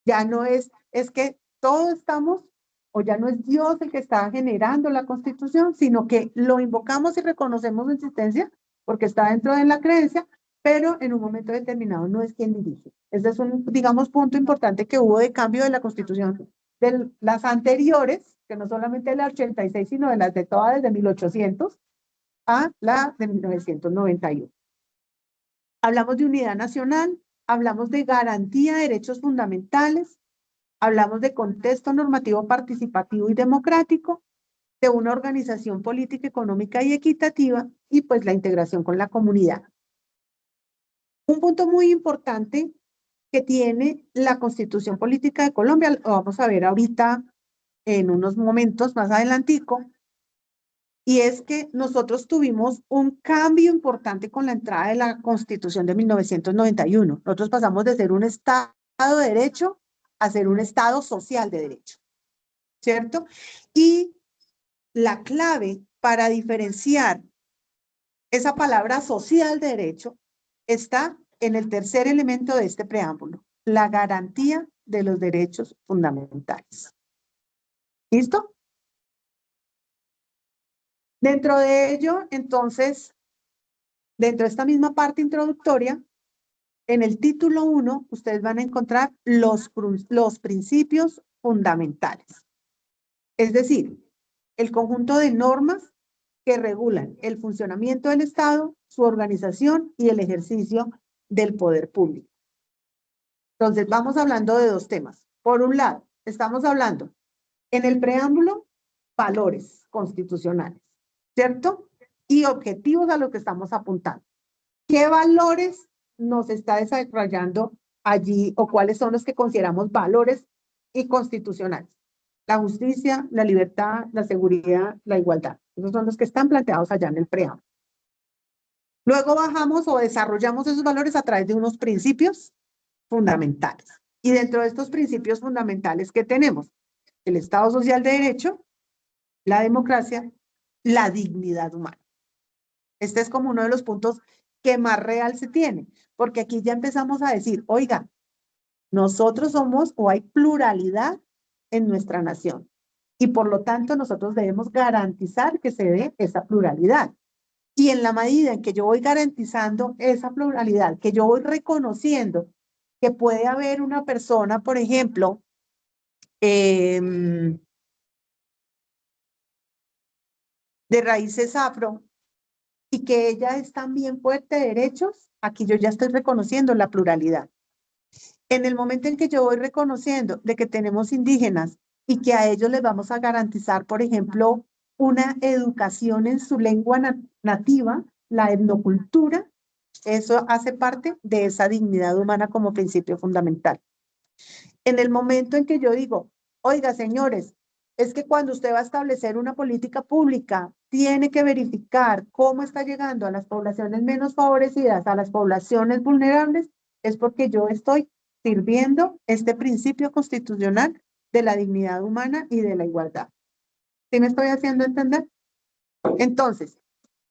Ya no es que todos estamos, o ya no es Dios el que está generando la Constitución, sino que lo invocamos y reconocemos su existencia porque está dentro de la creencia, pero en un momento determinado no es quien dirige. Ese es un, digamos, punto importante que hubo de cambio de la Constitución de las anteriores, que no solamente de la 86, sino de las de todas desde 1800 a la de 1991. Hablamos de unidad nacional, hablamos de garantía de derechos fundamentales, hablamos de contexto normativo participativo y democrático, de una organización política, económica y equitativa, y pues la integración con la comunidad. Un punto muy importante que tiene la Constitución Política de Colombia, lo vamos a ver ahorita en unos momentos más adelantico, y es que nosotros tuvimos un cambio importante con la entrada de la Constitución de 1991. Nosotros pasamos de ser un Estado de Derecho a ser un Estado social de derecho, ¿cierto? Y la clave para diferenciar esa palabra social de derecho está en el tercer elemento de este preámbulo, la garantía de los derechos fundamentales. ¿Listo? Dentro de ello, entonces, dentro de esta misma parte introductoria, en el título 1, ustedes van a encontrar los principios fundamentales. Es decir, el conjunto de normas que regulan el funcionamiento del Estado, su organización y el ejercicio del poder público. Entonces, vamos hablando de dos temas. Por un lado, estamos hablando en el preámbulo, valores constitucionales, ¿cierto? Y objetivos a lo que estamos apuntando. ¿Qué valores nos está desarrollando allí o cuáles son los que consideramos valores y constitucionales? La justicia, la libertad, la seguridad, la igualdad. Esos son los que están planteados allá en el preámbulo. Luego bajamos o desarrollamos esos valores a través de unos principios fundamentales. Y dentro de estos principios fundamentales que tenemos, el Estado social de derecho, la democracia, la dignidad humana. Este es como uno de los puntos que más real se tiene, porque aquí ya empezamos a decir, oiga, nosotros somos o hay pluralidad en nuestra nación y por lo tanto nosotros debemos garantizar que se dé esa pluralidad. Y en la medida en que yo voy garantizando esa pluralidad, que yo voy reconociendo que puede haber una persona, por ejemplo, de raíces afro, y que ella es también fuerte de derechos, aquí yo ya estoy reconociendo la pluralidad. En el momento en que yo voy reconociendo de que tenemos indígenas y que a ellos les vamos a garantizar, por ejemplo, una educación en su lengua nativa, la etnocultura, eso hace parte de esa dignidad humana como principio fundamental. En el momento en que yo digo, oiga, señores, es que cuando usted va a establecer una política pública, tiene que verificar cómo está llegando a las poblaciones menos favorecidas, a las poblaciones vulnerables, es porque yo estoy sirviendo este principio constitucional de la dignidad humana y de la igualdad. ¿Sí me estoy haciendo entender? Entonces,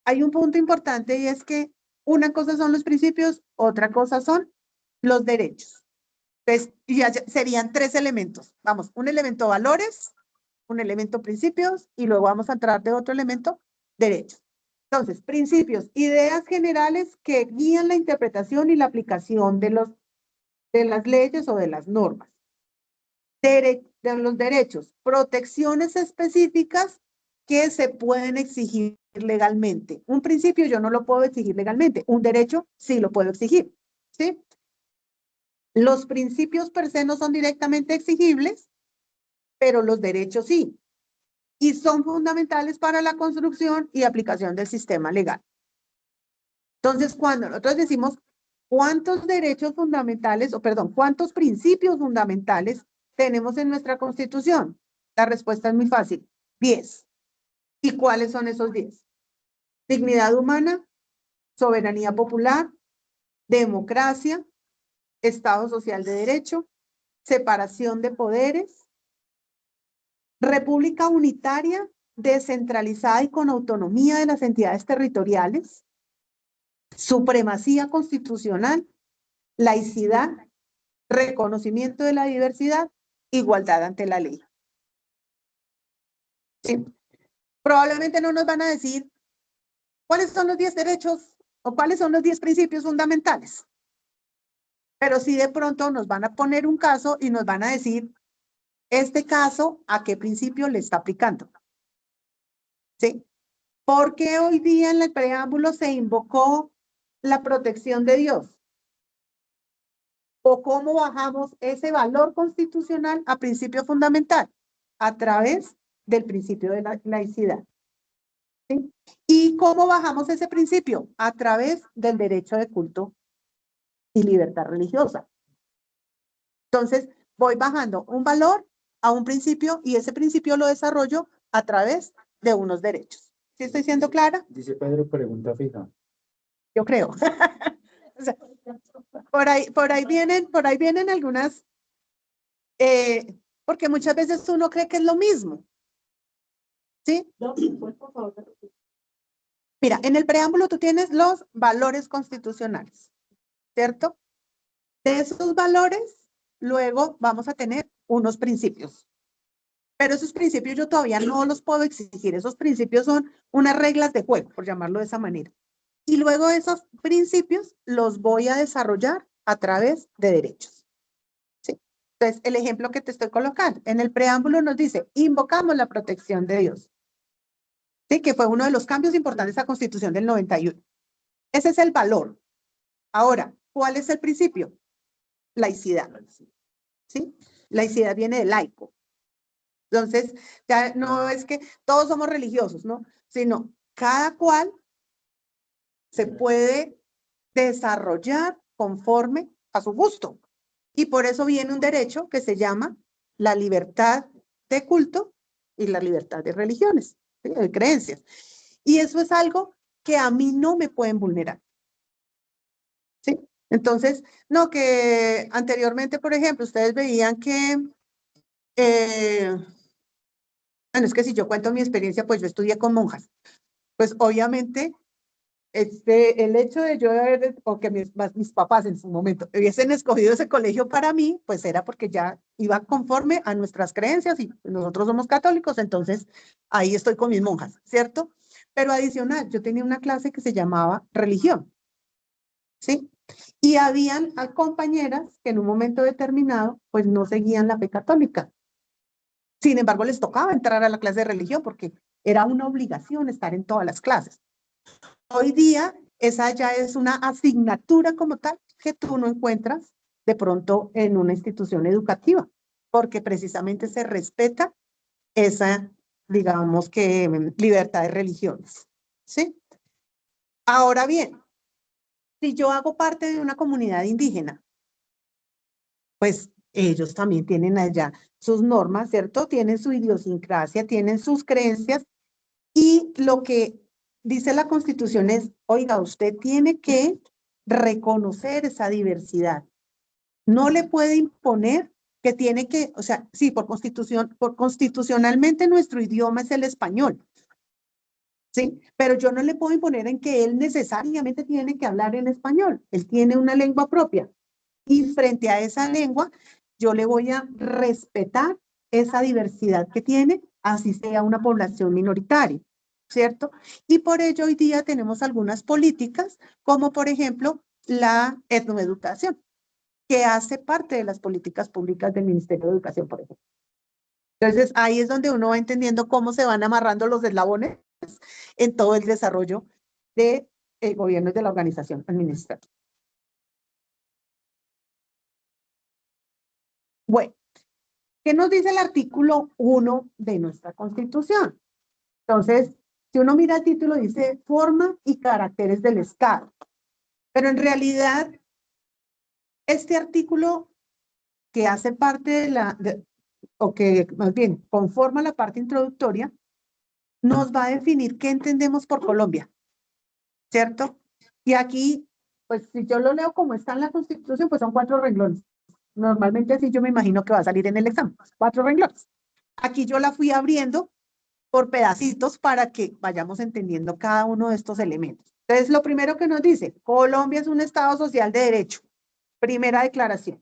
hay un punto importante y es que una cosa son los principios, otra cosa son los derechos. Entonces, ya serían tres elementos. Vamos, un elemento valores, un elemento principios y luego vamos a entrar de otro elemento, derechos. Entonces, principios, ideas generales que guían la interpretación y la aplicación de las leyes o de las normas. De los derechos, protecciones específicas que se pueden exigir legalmente. Un principio yo no lo puedo exigir legalmente, un derecho sí lo puedo exigir, ¿sí? Los principios per se no son directamente exigibles, pero los derechos sí. Y son fundamentales para la construcción y aplicación del sistema legal. Entonces, cuando nosotros decimos cuántos derechos fundamentales, o perdón, cuántos principios fundamentales tenemos en nuestra Constitución, la respuesta es muy fácil, 10. ¿Y cuáles son esos 10? Dignidad humana, soberanía popular, democracia, Estado social de derecho, separación de poderes, república unitaria, descentralizada y con autonomía de las entidades territoriales, supremacía constitucional, laicidad, reconocimiento de la diversidad, igualdad ante la ley. ¿Sí? Probablemente no nos van a decir cuáles son los 10 derechos o cuáles son los 10 principios fundamentales. Pero sí de pronto nos van a poner un caso y nos van a decir, este caso, ¿a qué principio le está aplicando? ¿Sí? ¿Por qué hoy día en el preámbulo se invocó la protección de Dios? ¿O cómo bajamos ese valor constitucional a principio fundamental? A través del principio de la laicidad. ¿Sí? ¿Y cómo bajamos ese principio? A través del derecho de culto y libertad religiosa. Entonces, voy bajando un valor a un principio y ese principio lo desarrollo a través de unos derechos. ¿Sí estoy siendo clara? Dice Pedro, pregunta fija. Yo creo. O sea, por ahí vienen algunas, porque muchas veces uno cree que es lo mismo. ¿Sí? Mira, en el preámbulo tú tienes los valores constitucionales, ¿cierto? De esos valores, luego vamos a tener unos principios. Pero esos principios yo todavía no los puedo exigir. Esos principios son unas reglas de juego, por llamarlo de esa manera. Y luego esos principios los voy a desarrollar a través de derechos. ¿Sí? Entonces, el ejemplo que te estoy colocando, en el preámbulo nos dice, invocamos la protección de Dios. ¿Sí? Que fue uno de los cambios importantes a la Constitución del 91. Ese es el valor. Ahora, ¿cuál es el principio? Laicidad. ¿Sí? Laicidad viene de laico. Entonces, ya no es que todos somos religiosos, ¿no? Sino cada cual se puede desarrollar conforme a su gusto. Y por eso viene un derecho que se llama la libertad de culto y la libertad de religiones, ¿sí? De creencias. Y eso es algo que a mí no me pueden vulnerar. ¿Sí? Entonces, no, que anteriormente, por ejemplo, ustedes veían que bueno, es que si yo cuento mi experiencia, pues yo estudié con monjas. Pues obviamente, el hecho de yo haber, o que mis papás en su momento hubiesen escogido ese colegio para mí, pues era porque ya iba conforme a nuestras creencias y nosotros somos católicos, entonces ahí estoy con mis monjas, ¿cierto? Pero adicional, yo tenía una clase que se llamaba religión, ¿sí? Y habían compañeras que en un momento determinado, pues no seguían la fe católica. Sin embargo, les tocaba entrar a la clase de religión porque era una obligación estar en todas las clases. Hoy día, esa ya es una asignatura como tal que tú no encuentras de pronto en una institución educativa, porque precisamente se respeta esa, digamos que, libertad de religiones. ¿Sí? Ahora bien, si yo hago parte de una comunidad indígena, pues ellos también tienen allá sus normas, ¿cierto? Tienen su idiosincrasia, tienen sus creencias y lo que dice la Constitución es, oiga, usted tiene que reconocer esa diversidad. No le puede imponer que tiene que, o sea, sí, por constitucionalmente nuestro idioma es el español, ¿sí? Pero yo no le puedo imponer en que él necesariamente tiene que hablar en español. Él tiene una lengua propia. Y frente a esa lengua, yo le voy a respetar esa diversidad que tiene, así sea una población minoritaria, ¿cierto? Y por ello hoy día tenemos algunas políticas, como por ejemplo la etnoeducación, que hace parte de las políticas públicas del Ministerio de Educación, por ejemplo. Entonces, ahí es donde uno va entendiendo cómo se van amarrando los eslabones en todo el desarrollo de gobierno y de la organización administrativa. Bueno, ¿qué nos dice el artículo 1 de nuestra Constitución? Entonces, si uno mira el título, dice forma y caracteres del Estado. Pero en realidad, este artículo que hace parte o que más bien conforma la parte introductoria, nos va a definir qué entendemos por Colombia, ¿cierto? Y aquí, pues si yo lo leo como está en la Constitución, pues son 4 renglones. Normalmente así yo me imagino que va a salir en el examen, 4 renglones. Aquí yo la fui abriendo por pedacitos para que vayamos entendiendo cada uno de estos elementos. Entonces, lo primero que nos dice, Colombia es un Estado social de derecho. Primera declaración.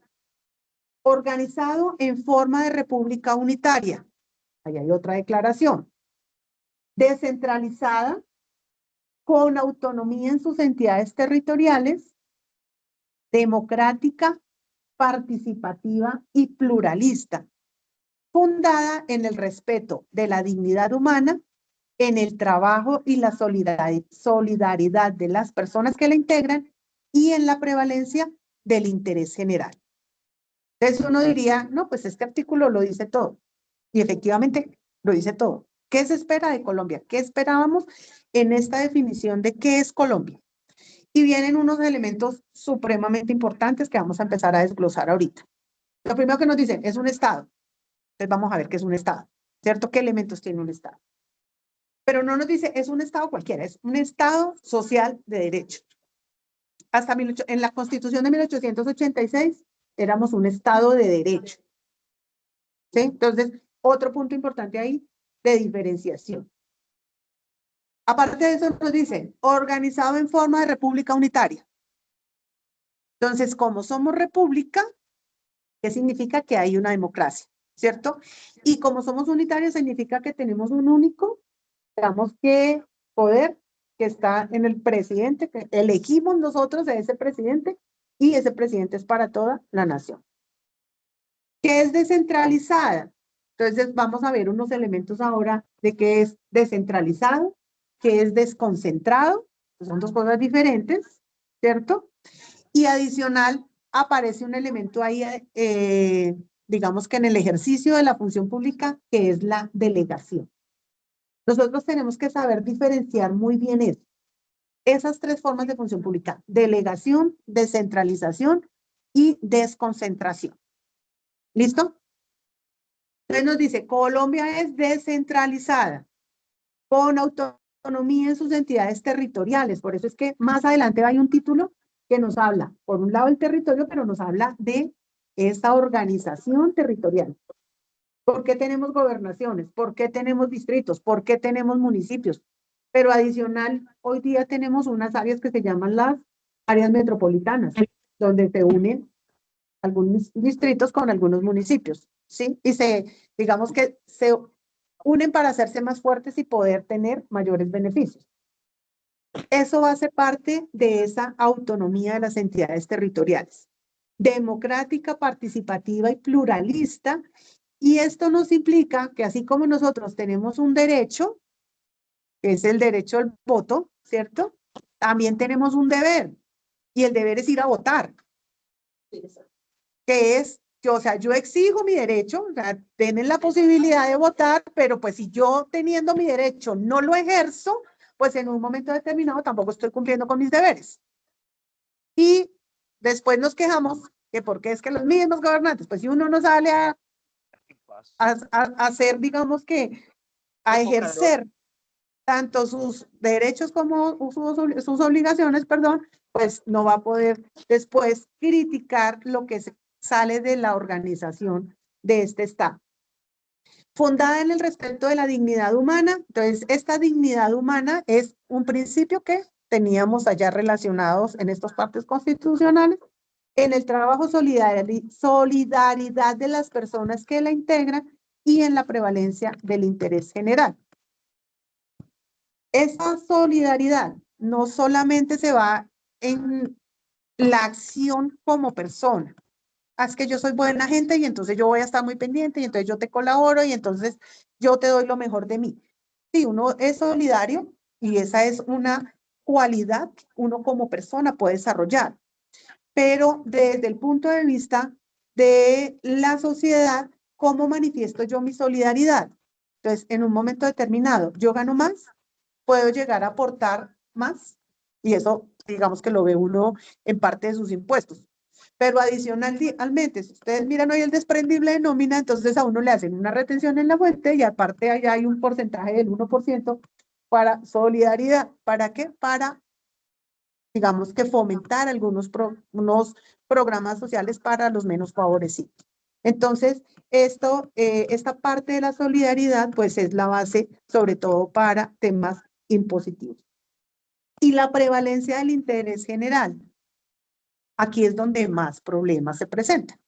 Organizado en forma de república unitaria. Ahí hay otra declaración. Descentralizada, con autonomía en sus entidades territoriales, democrática, participativa y pluralista, fundada en el respeto de la dignidad humana, en el trabajo y la solidaridad de las personas que la integran y en la prevalencia del interés general. Entonces uno diría, no, pues este artículo lo dice todo. Y efectivamente lo dice todo. ¿Qué se espera de Colombia? ¿Qué esperábamos en esta definición de qué es Colombia? Y vienen unos elementos supremamente importantes que vamos a empezar a desglosar ahorita. Lo primero que nos dicen es un Estado. Entonces vamos a ver qué es un Estado, ¿cierto? ¿Qué elementos tiene un Estado? Pero no nos dice, es un Estado cualquiera, es un Estado social de derecho. En la Constitución de 1886 éramos un Estado de derecho. ¿Sí? Entonces, otro punto importante ahí de diferenciación. Aparte de eso nos dice, organizado en forma de república unitaria. Entonces, como somos república, ¿qué significa? Que hay una democracia, ¿cierto? Y como somos unitarios, significa que tenemos un único, digamos que poder que está en el presidente, que elegimos nosotros a ese presidente y ese presidente es para toda la nación. ¿Qué es descentralizada? Entonces vamos a ver unos elementos ahora de qué es descentralizado, qué es desconcentrado, son 2 cosas diferentes, ¿cierto? Y adicional aparece un elemento ahí, digamos que en el ejercicio de la función pública, que es la delegación. Nosotros tenemos que saber diferenciar muy bien eso. Esas 3 formas de función pública, delegación, descentralización y desconcentración. ¿Listo? Entonces nos dice, Colombia es descentralizada, con autonomía en sus entidades territoriales. Por eso es que más adelante hay un título que nos habla, por un lado, del territorio, pero nos habla de esta organización territorial. ¿Por qué tenemos gobernaciones? ¿Por qué tenemos distritos? ¿Por qué tenemos municipios? Pero adicional, hoy día tenemos unas áreas que se llaman las áreas metropolitanas, donde se unen algunos distritos con algunos municipios, ¿sí? Y digamos que se unen para hacerse más fuertes y poder tener mayores beneficios. Eso hace parte de esa autonomía de las entidades territoriales, democrática, participativa y pluralista, y esto nos implica que así como nosotros tenemos un derecho, que es el derecho al voto, ¿cierto? También tenemos un deber, y el deber es ir a votar. Que es, o sea, yo exijo mi derecho, o sea, tienen la posibilidad de votar, pero pues si yo teniendo mi derecho no lo ejerzo, pues en un momento determinado tampoco estoy cumpliendo con mis deberes. Y después nos quejamos que porque es que los mismos gobernantes, pues si uno no sale a hacer, digamos que, a ejercer tanto sus derechos como sus obligaciones, perdón, pues no va a poder después criticar lo que sale de la organización de este Estado. Fundada en el respeto de la dignidad humana, entonces esta dignidad humana es un principio que teníamos allá relacionados en estos partes constitucionales, en el trabajo solidaridad de las personas que la integran y en la prevalencia del interés general. Esa solidaridad no solamente se va en la acción como persona. Es que yo soy buena gente y entonces yo voy a estar muy pendiente y entonces yo te colaboro y entonces yo te doy lo mejor de mí. Sí, uno es solidario y esa es una cualidad que uno como persona puede desarrollar. Pero desde el punto de vista de la sociedad, ¿cómo manifiesto yo mi solidaridad? Entonces, en un momento determinado, yo gano más, puedo llegar a aportar más, y eso, digamos que lo ve uno en parte de sus impuestos. Pero adicionalmente, si ustedes miran hoy el desprendible de nómina, entonces a uno le hacen una retención en la fuente y aparte allá hay un porcentaje del 1% para solidaridad. ¿Para qué? Para, digamos que fomentar unos programas sociales para los menos favorecidos. Entonces, esta parte de la solidaridad, pues es la base, sobre todo para temas impositivos. Y la prevalencia del interés general. Aquí es donde más problemas se presentan.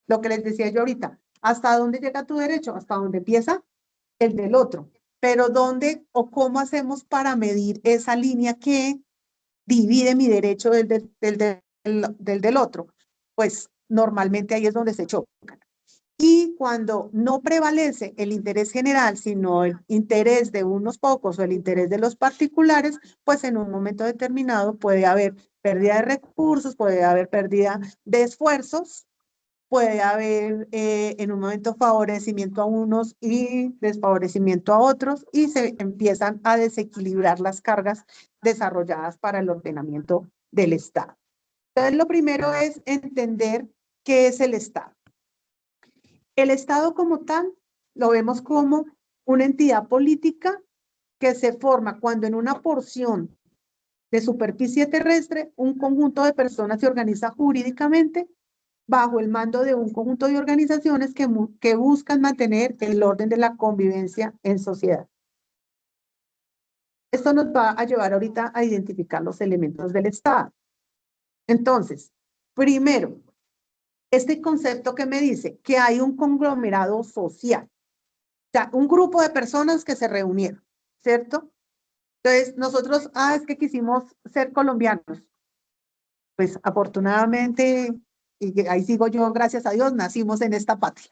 Lo que les decía yo ahorita, ¿hasta dónde llega tu derecho? Hasta dónde empieza el del otro. Pero ¿dónde o cómo hacemos para medir esa línea que divide mi derecho del otro? Pues normalmente ahí es donde se chocan. Y cuando no prevalece el interés general, sino el interés de unos pocos o el interés de los particulares, pues en un momento determinado puede haber pérdida de recursos, puede haber pérdida de esfuerzos, puede haber en un momento favorecimiento a unos y desfavorecimiento a otros, y se empiezan a desequilibrar las cargas desarrolladas para el ordenamiento del Estado. Entonces, lo primero es entender qué es el Estado. El Estado como tal lo vemos como una entidad política que se forma cuando en una porción de superficie terrestre un conjunto de personas se organiza jurídicamente bajo el mando de un conjunto de organizaciones que buscan mantener el orden de la convivencia en sociedad. Esto nos va a llevar ahorita a identificar los elementos del Estado. Entonces, primero, este concepto que me dice que hay un conglomerado social, o sea, un grupo de personas que se reunieron, ¿cierto? Entonces, nosotros, es que quisimos ser colombianos. Pues afortunadamente, y ahí sigo yo, gracias a Dios, nacimos en esta patria,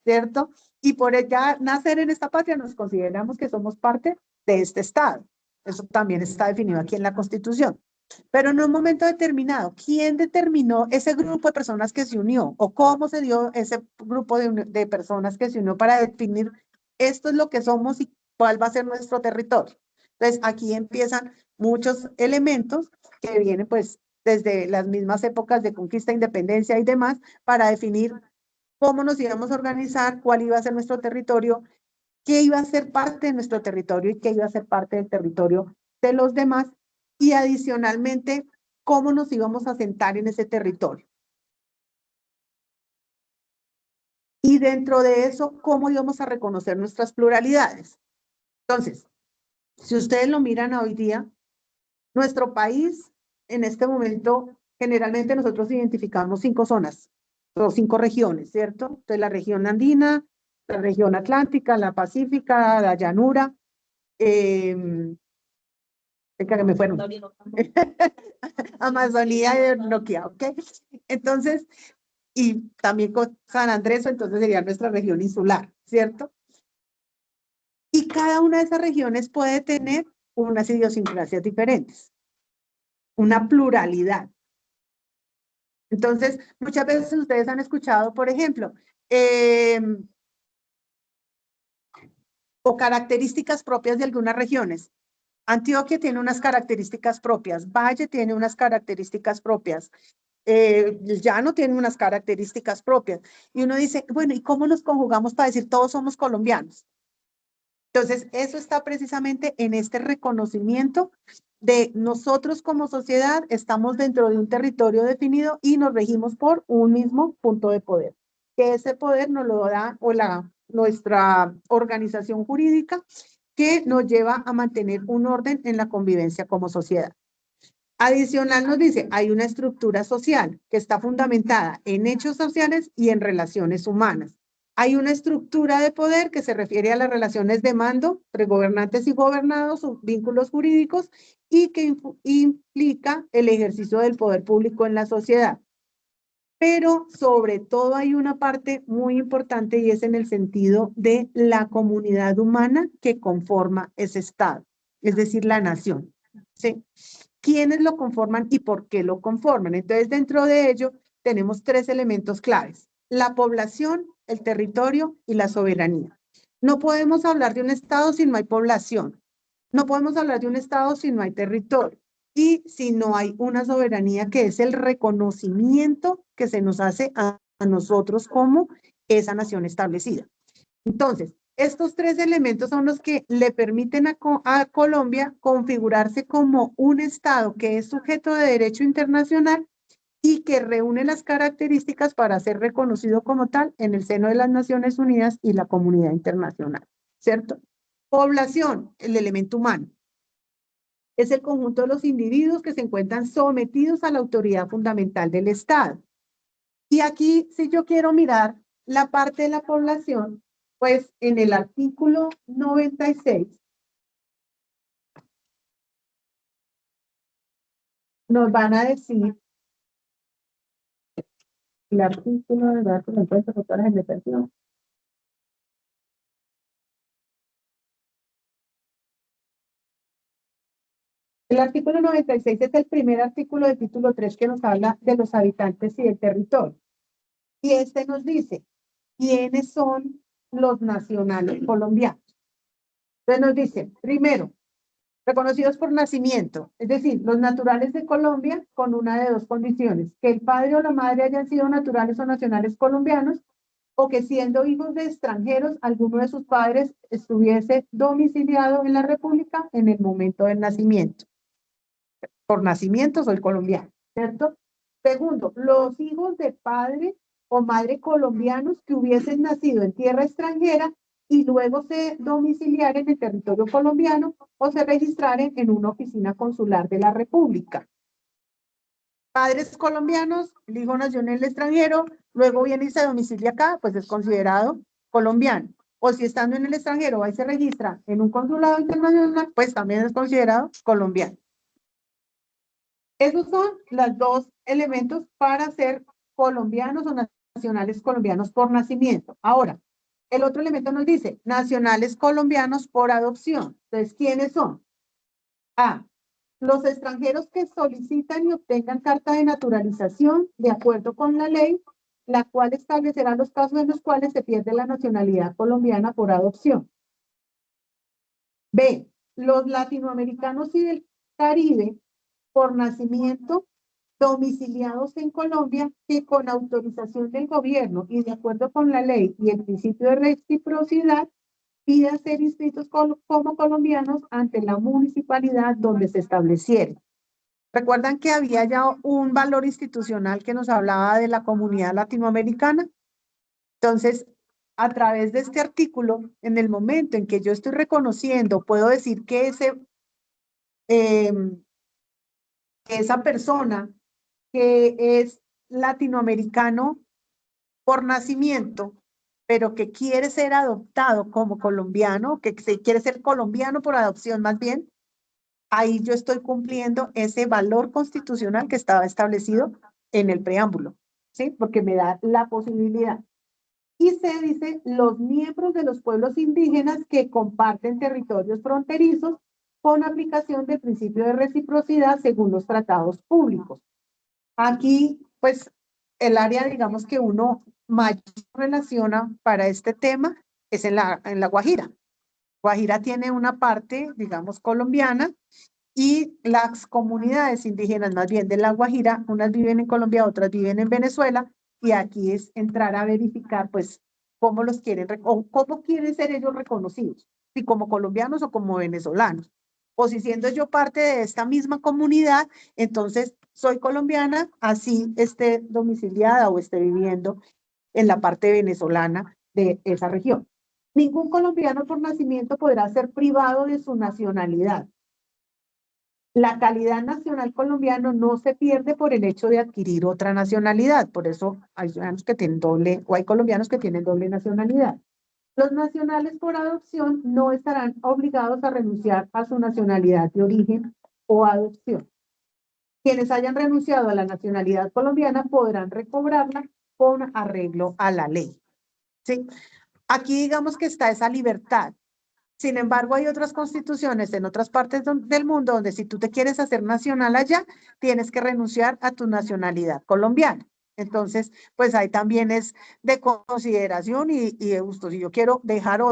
¿cierto? Y por ya nacer en esta patria nos consideramos que somos parte de este Estado. Eso también está definido aquí en la Constitución. Pero en un momento determinado, ¿quién determinó ese grupo de personas que se unió? ¿O cómo se dio ese grupo de personas que se unió para definir esto es lo que somos y cuál va a ser nuestro territorio? Entonces, aquí empiezan muchos elementos que vienen pues desde las mismas épocas de conquista, independencia y demás, para definir cómo nos íbamos a organizar, cuál iba a ser nuestro territorio, qué iba a ser parte de nuestro territorio y qué iba a ser parte del territorio de los demás, y adicionalmente, cómo nos íbamos a sentar en ese territorio. Y dentro de eso, cómo íbamos a reconocer nuestras pluralidades. Entonces, si ustedes lo miran hoy día, nuestro país, en este momento, generalmente nosotros identificamos 5 zonas, o 5 regiones, ¿cierto? Entonces, la región andina, la región atlántica, la pacífica, la llanura, que me fueron. Amazonía y Noquia, ¿ok? Entonces, y también con San Andrés, entonces sería nuestra región insular, ¿cierto? Y cada una de esas regiones puede tener unas idiosincrasias diferentes, una pluralidad. Entonces, muchas veces ustedes han escuchado, por ejemplo, o características propias de algunas regiones. Antioquia tiene unas características propias, Valle tiene unas características propias, el Llano tiene unas características propias. Y uno dice, bueno, ¿y cómo nos conjugamos para decir todos somos colombianos? Entonces, eso está precisamente en este reconocimiento de nosotros como sociedad estamos dentro de un territorio definido y nos regimos por un mismo punto de poder. Que ese poder nos lo da nuestra organización jurídica que nos lleva a mantener un orden en la convivencia como sociedad. Adicional nos dice, hay una estructura social que está fundamentada en hechos sociales y en relaciones humanas. Hay una estructura de poder que se refiere a las relaciones de mando entre gobernantes y gobernados, sus vínculos jurídicos, y que implica el ejercicio del poder público en la sociedad. Pero sobre todo hay una parte muy importante y es en el sentido de la comunidad humana que conforma ese Estado, es decir, la nación, ¿sí? ¿Quiénes lo conforman y por qué lo conforman? Entonces, dentro de ello tenemos 3 elementos claves. la población, el territorio y la soberanía. No podemos hablar de un Estado si no hay población. No podemos hablar de un Estado si no hay territorio. Y si no hay una soberanía que es el reconocimiento que se nos hace a nosotros como esa nación establecida. Entonces, estos tres elementos son los que le permiten a Colombia configurarse como un Estado que es sujeto de derecho internacional y que reúne las características para ser reconocido como tal en el seno de las Naciones Unidas y la comunidad internacional, ¿cierto? Población, el elemento humano. Es el conjunto de los individuos que se encuentran sometidos a la autoridad fundamental del Estado. Y aquí, si yo quiero mirar la parte de la población, pues en el artículo 96 nos van a decir el artículo de datos de encuentro de todas las investigaciones. El artículo 96 es el primer artículo del título 3 que nos habla de los habitantes y del territorio. Y este nos dice quiénes son los nacionales colombianos. Entonces nos dice, primero, reconocidos por nacimiento, es decir, los naturales de Colombia con una de dos condiciones, que el padre o la madre hayan sido naturales o nacionales colombianos, o que siendo hijos de extranjeros, alguno de sus padres estuviese domiciliado en la República en el momento del nacimiento. Por nacimiento soy colombiano, ¿cierto? Segundo, los hijos de padre o madre colombianos que hubiesen nacido en tierra extranjera y luego se domiciliaren en el territorio colombiano o se registraren en una oficina consular de la República. Padres colombianos, el hijo nació en el extranjero, luego viene y se domicilia acá, pues es considerado colombiano. O si estando en el extranjero va y se registra en un consulado internacional, pues también es considerado colombiano. Esos son los dos elementos para ser colombianos o nacionales colombianos por nacimiento. Ahora, el otro elemento nos dice nacionales colombianos por adopción. Entonces, ¿quiénes son? A, los extranjeros que solicitan y obtengan carta de naturalización de acuerdo con la ley, la cual establecerá los casos en los cuales se pierde la nacionalidad colombiana por adopción. B, los latinoamericanos y del Caribe por nacimiento domiciliados en Colombia que con autorización del gobierno y de acuerdo con la ley y el principio de reciprocidad pidan ser inscritos como colombianos ante la municipalidad donde se establecieren. ¿Recuerdan que había ya un valor institucional que nos hablaba de la comunidad latinoamericana? Entonces, a través de este artículo, en el momento en que yo estoy reconociendo, puedo decir que esa persona que es latinoamericano por nacimiento, pero que quiere ser adoptado como colombiano, que quiere ser colombiano por adopción más bien, ahí yo estoy cumpliendo ese valor constitucional que estaba establecido en el preámbulo, ¿sí? Porque me da la posibilidad. Y se dice los miembros de los pueblos indígenas que comparten territorios fronterizos con aplicación del principio de reciprocidad según los tratados públicos. Aquí, pues, el área, digamos, que uno mayor relaciona para este tema es en la Guajira. Guajira tiene una parte, digamos, colombiana y las comunidades indígenas más bien de la Guajira, unas viven en Colombia, otras viven en Venezuela, y aquí es entrar a verificar, pues, cómo los quieren, o cómo quieren ser ellos reconocidos, si como colombianos o como venezolanos. O si siendo yo parte de esta misma comunidad, entonces soy colombiana, así esté domiciliada o esté viviendo en la parte venezolana de esa región. Ningún colombiano por nacimiento podrá ser privado de su nacionalidad. La calidad nacional colombiano no se pierde por el hecho de adquirir otra nacionalidad. Por eso hay ciudadanos que tienen doble, o hay colombianos que tienen doble nacionalidad. Los nacionales por adopción no estarán obligados a renunciar a su nacionalidad de origen o adopción. Quienes hayan renunciado a la nacionalidad colombiana podrán recobrarla con arreglo a la ley. ¿Sí? Aquí digamos que está esa libertad. Sin embargo, hay otras constituciones en otras partes del mundo donde si tú te quieres hacer nacional allá, tienes que renunciar a tu nacionalidad colombiana. Entonces, pues ahí también es de consideración y de gusto. Si yo quiero dejar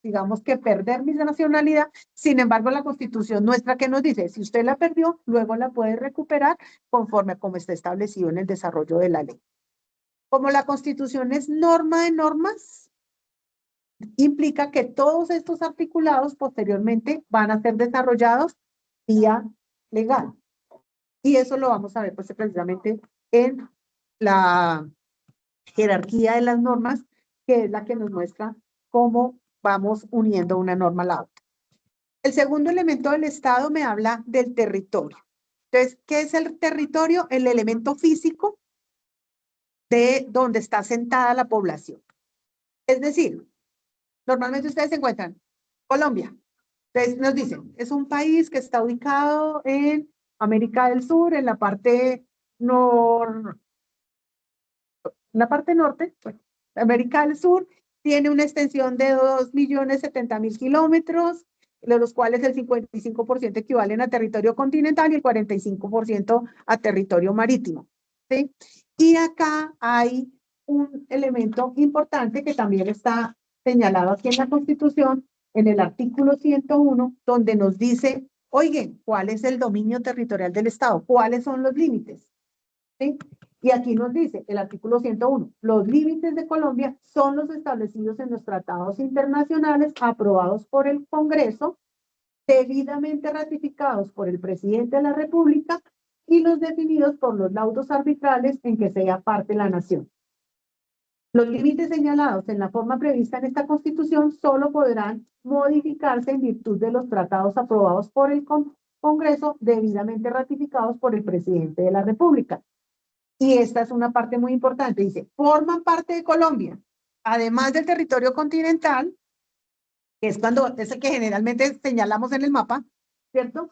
digamos que perder mi nacionalidad, sin embargo, la Constitución nuestra que nos dice, si usted la perdió, luego la puede recuperar conforme a como está establecido en el desarrollo de la ley. Como la Constitución es norma de normas, implica que todos estos articulados posteriormente van a ser desarrollados vía legal. Y eso lo vamos a ver pues precisamente en la jerarquía de las normas, que es la que nos muestra cómo vamos uniendo una norma a la otra. El segundo elemento del Estado me habla del territorio. Entonces, ¿qué es el territorio? El elemento físico de donde está sentada la población. Es decir, normalmente ustedes se encuentran Colombia. Entonces nos dicen, es un país que está ubicado en América del Sur, en la parte norte, bueno, América del Sur, tiene una extensión de 2.070.000 kilómetros, de los cuales el 55% equivalen a territorio continental y el 45% a territorio marítimo. ¿Sí? Y acá hay un elemento importante que también está señalado aquí en la Constitución, en el artículo 101, donde nos dice, oigan, ¿cuál es el dominio territorial del Estado? ¿Cuáles son los límites? ¿Sí? Y aquí nos dice el artículo 101, los límites de Colombia son los establecidos en los tratados internacionales aprobados por el Congreso, debidamente ratificados por el presidente de la República y los definidos por los laudos arbitrales en que sea parte la nación. Los límites señalados en la forma prevista en esta Constitución solo podrán modificarse en virtud de los tratados aprobados por el Congreso, debidamente ratificados por el presidente de la República. Y esta es una parte muy importante, dice, forman parte de Colombia, además del territorio continental, que es el que generalmente señalamos en el mapa, ¿cierto?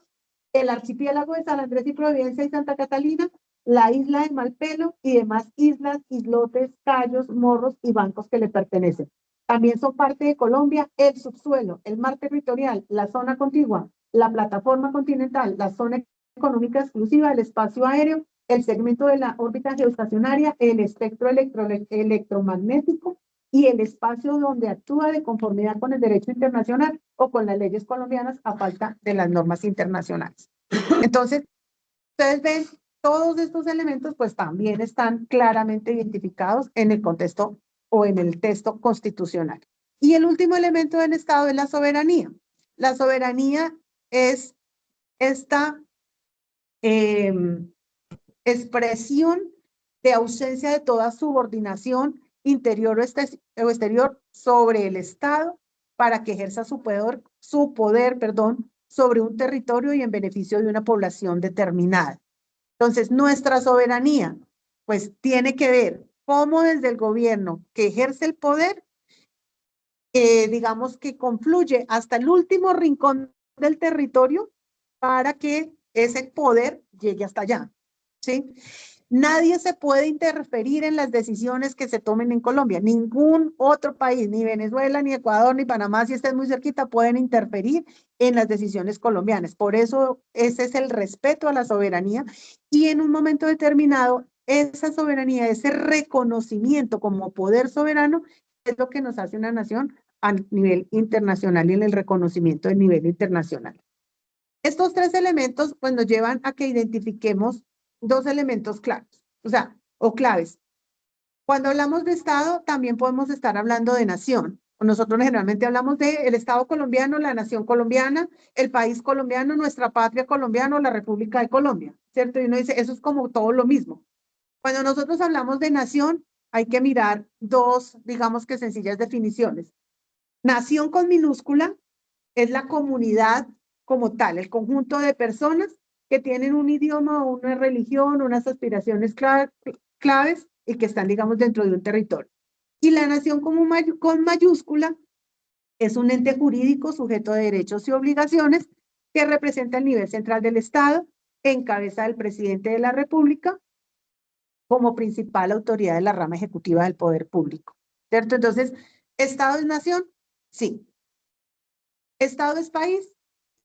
El archipiélago de San Andrés y Providencia y Santa Catalina, la isla de Malpelo y demás islas, islotes, cayos, morros y bancos que le pertenecen. También son parte de Colombia el subsuelo, el mar territorial, la zona contigua, la plataforma continental, la zona económica exclusiva, el espacio aéreo, el segmento de la órbita geoestacionaria, el espectro electromagnético y el espacio donde actúa de conformidad con el derecho internacional o con las leyes colombianas a falta de las normas internacionales. Entonces, ustedes ven, todos estos elementos pues también están claramente identificados en el contexto o en el texto constitucional. Y el último elemento del Estado es la soberanía. La soberanía es esta expresión de ausencia de toda subordinación interior o exterior sobre el Estado para que ejerza su poder, sobre un territorio y en beneficio de una población determinada. Entonces, nuestra soberanía, pues, tiene que ver cómo desde el gobierno que ejerce el poder, digamos que confluye hasta el último rincón del territorio para que ese poder llegue hasta allá, ¿sí? Nadie se puede interferir en las decisiones que se tomen en Colombia. Ningún otro país, ni Venezuela, ni Ecuador, ni Panamá, si estén muy cerquita, pueden interferir en las decisiones colombianas. Por eso ese es el respeto a la soberanía y en un momento determinado esa soberanía, ese reconocimiento como poder soberano es lo que nos hace una nación a nivel internacional y en el reconocimiento del nivel internacional. Estos tres elementos pues nos llevan a que identifiquemos dos elementos claros, o claves. Cuando hablamos de Estado, también podemos estar hablando de nación. Nosotros generalmente hablamos de el Estado colombiano, la nación colombiana, el país colombiano, nuestra patria colombiana, la República de Colombia, ¿cierto? Y uno dice, eso es como todo lo mismo. Cuando nosotros hablamos de nación, hay que mirar dos, digamos que sencillas definiciones. Nación con minúscula es la comunidad como tal, el conjunto de personas que tienen un idioma, una religión, unas aspiraciones claves y que están, digamos, dentro de un territorio. Y la nación con mayúscula es un ente jurídico sujeto de derechos y obligaciones que representa el nivel central del Estado, en cabeza del presidente de la República, como principal autoridad de la rama ejecutiva del poder público. ¿Cierto? Entonces, ¿Estado es nación? Sí. ¿Estado es país?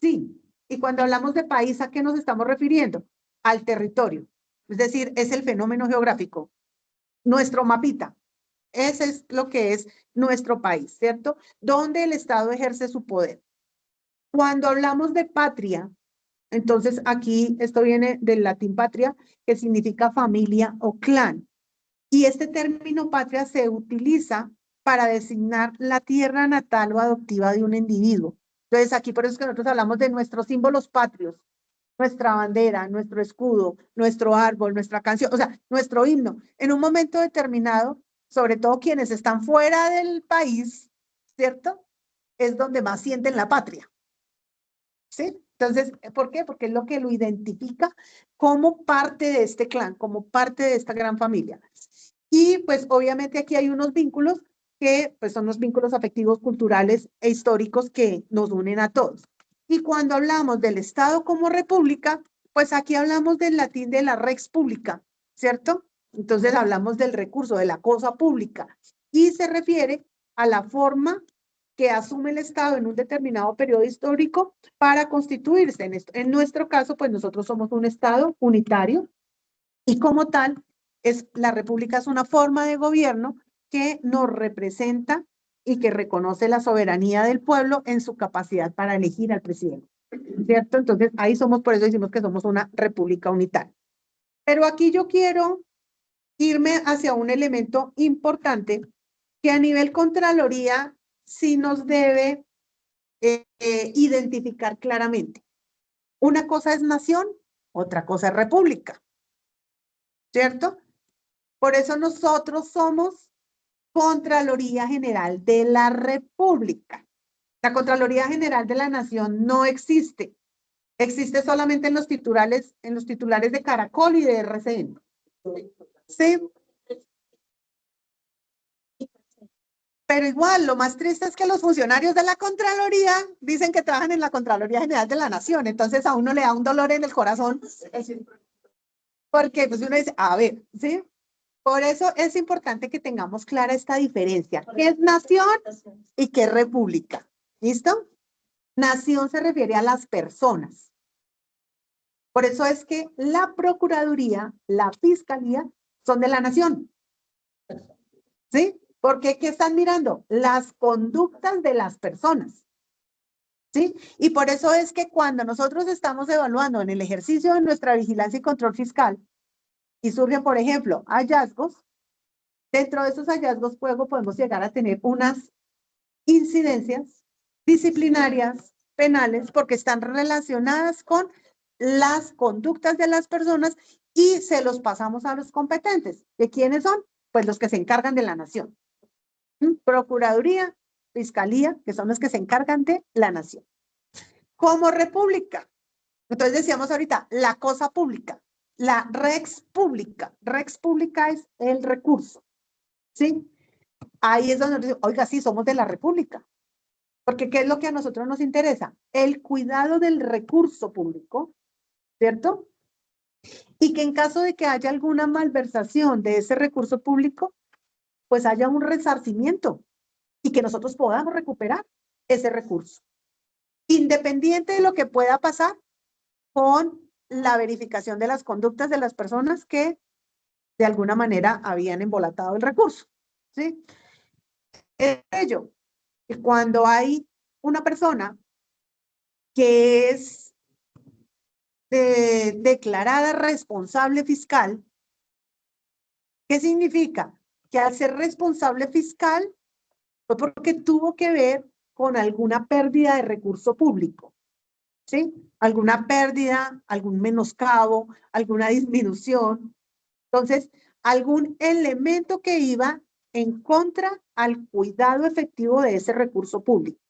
Sí. Y cuando hablamos de país, ¿a qué nos estamos refiriendo? Al territorio. Es decir, es el fenómeno geográfico. nuestro mapita. Ese es lo que es nuestro país, ¿cierto? Donde el Estado ejerce su poder. Cuando hablamos de patria, entonces aquí esto viene del latín patria, que significa familia o clan. Y este término patria se utiliza para designar la tierra natal o adoptiva de un individuo. Entonces aquí por eso es que nosotros hablamos de nuestros símbolos patrios, nuestra bandera, nuestro escudo, nuestro árbol, nuestra canción, o sea, nuestro himno. En un momento determinado, sobre todo quienes están fuera del país, ¿cierto? Es donde más sienten la patria. ¿Sí? Entonces, ¿por qué? Porque es lo que lo identifica como parte de este clan, como parte de esta gran familia. Y pues obviamente aquí hay unos vínculos que pues son los vínculos afectivos, culturales e históricos que nos unen a todos. Y cuando hablamos del Estado como república, pues aquí hablamos del latín de la rex pública, ¿cierto? Entonces hablamos del recurso, de la cosa pública, y se refiere a la forma que asume el Estado en un determinado periodo histórico para constituirse. En nuestro caso, pues nosotros somos un Estado unitario y como tal, la república es una forma de gobierno que nos representa y que reconoce la soberanía del pueblo en su capacidad para elegir al presidente, ¿cierto? Entonces, ahí somos, por eso decimos que somos una república unitaria. Pero aquí yo quiero irme hacia un elemento importante que a nivel Contraloría sí nos debe identificar claramente. Una cosa es nación, otra cosa es república, ¿cierto? Por eso nosotros somos Contraloría General de la República. La Contraloría General de la Nación no existe. Existe solamente en los titulares de Caracol y de RCN. Sí. Pero igual, lo más triste es que los funcionarios de la Contraloría dicen que trabajan en la Contraloría General de la Nación. Entonces a uno le da un dolor en el corazón. Porque pues uno dice, a ver, ¿sí? Por eso es importante que tengamos clara esta diferencia. ¿Qué es nación y qué es república? ¿Listo? Nación se refiere a las personas. Por eso es que la Procuraduría, la Fiscalía, son de la nación. ¿Sí? Porque ¿qué están mirando? Las conductas de las personas. ¿Sí? Y por eso es que cuando nosotros estamos evaluando en el ejercicio de nuestra vigilancia y control fiscal y surgen, por ejemplo, hallazgos, dentro de esos hallazgos luego podemos llegar a tener unas incidencias disciplinarias, penales, porque están relacionadas con las conductas de las personas y se los pasamos a los competentes. ¿De quiénes son? Pues los que se encargan de la nación. Procuraduría, Fiscalía, que son los que se encargan de la nación. Como república, entonces decíamos ahorita, la cosa pública, la rex pública. Rex pública es el recurso, ¿sí? Ahí es donde nos dicen, oiga, sí, somos de la república. Porque ¿qué es lo que a nosotros nos interesa? El cuidado del recurso público, ¿cierto? Y que en caso de que haya alguna malversación de ese recurso público, pues haya un resarcimiento y que nosotros podamos recuperar ese recurso. Independiente de lo que pueda pasar con la verificación de las conductas de las personas que de alguna manera habían embolatado el recurso, ¿sí? Es ello, que cuando hay una persona que es declarada responsable fiscal, ¿qué significa? Que al ser responsable fiscal fue porque tuvo que ver con alguna pérdida de recurso público, ¿sí? Alguna pérdida, algún menoscabo, alguna disminución. Entonces, algún elemento que iba en contra al cuidado efectivo de ese recurso público.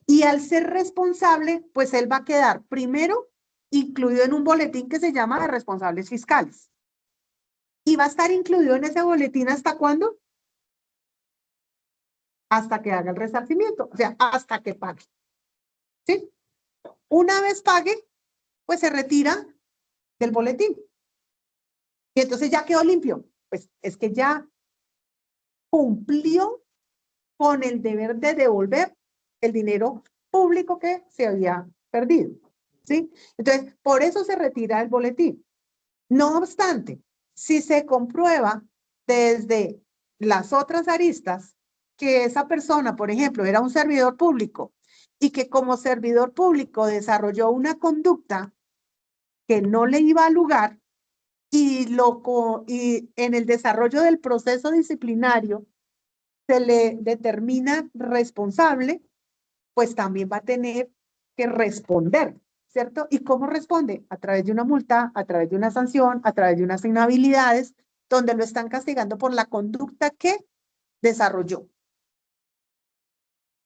Y al ser responsable, pues él va a quedar primero incluido en un boletín que se llama de responsables fiscales. ¿Y va a estar incluido en ese boletín hasta cuándo? Hasta que haga el resarcimiento, o sea, hasta que pague. ¿Sí? Una vez pague, pues se retira del boletín. Y entonces ya quedó limpio. Pues es que ya cumplió con el deber de devolver el dinero público que se había perdido. ¿Sí? Entonces, por eso se retira el boletín. No obstante, si se comprueba desde las otras aristas que esa persona, por ejemplo, era un servidor público y que como servidor público desarrolló una conducta que no le iba al lugar y en el desarrollo del proceso disciplinario se le determina responsable, pues también va a tener que responder, ¿cierto? ¿Y cómo responde? A través de una multa, a través de una sanción, a través de unas inhabilidades, donde lo están castigando por la conducta que desarrolló.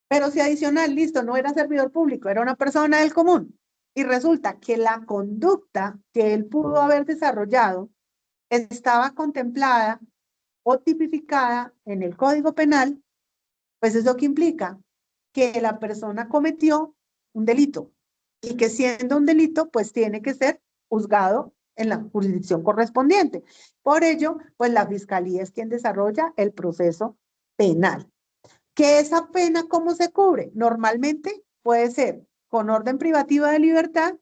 Pero si adicional, listo, no era servidor público, era una persona del común, y resulta que la conducta que él pudo haber desarrollado estaba contemplada o tipificada en el Código Penal, pues eso que implica que la persona cometió un delito y que siendo un delito, pues tiene que ser juzgado en la jurisdicción correspondiente. Por ello, pues la Fiscalía es quien desarrolla el proceso penal. ¿Que esa pena cómo se cubre? Normalmente puede ser con orden privativa de libertad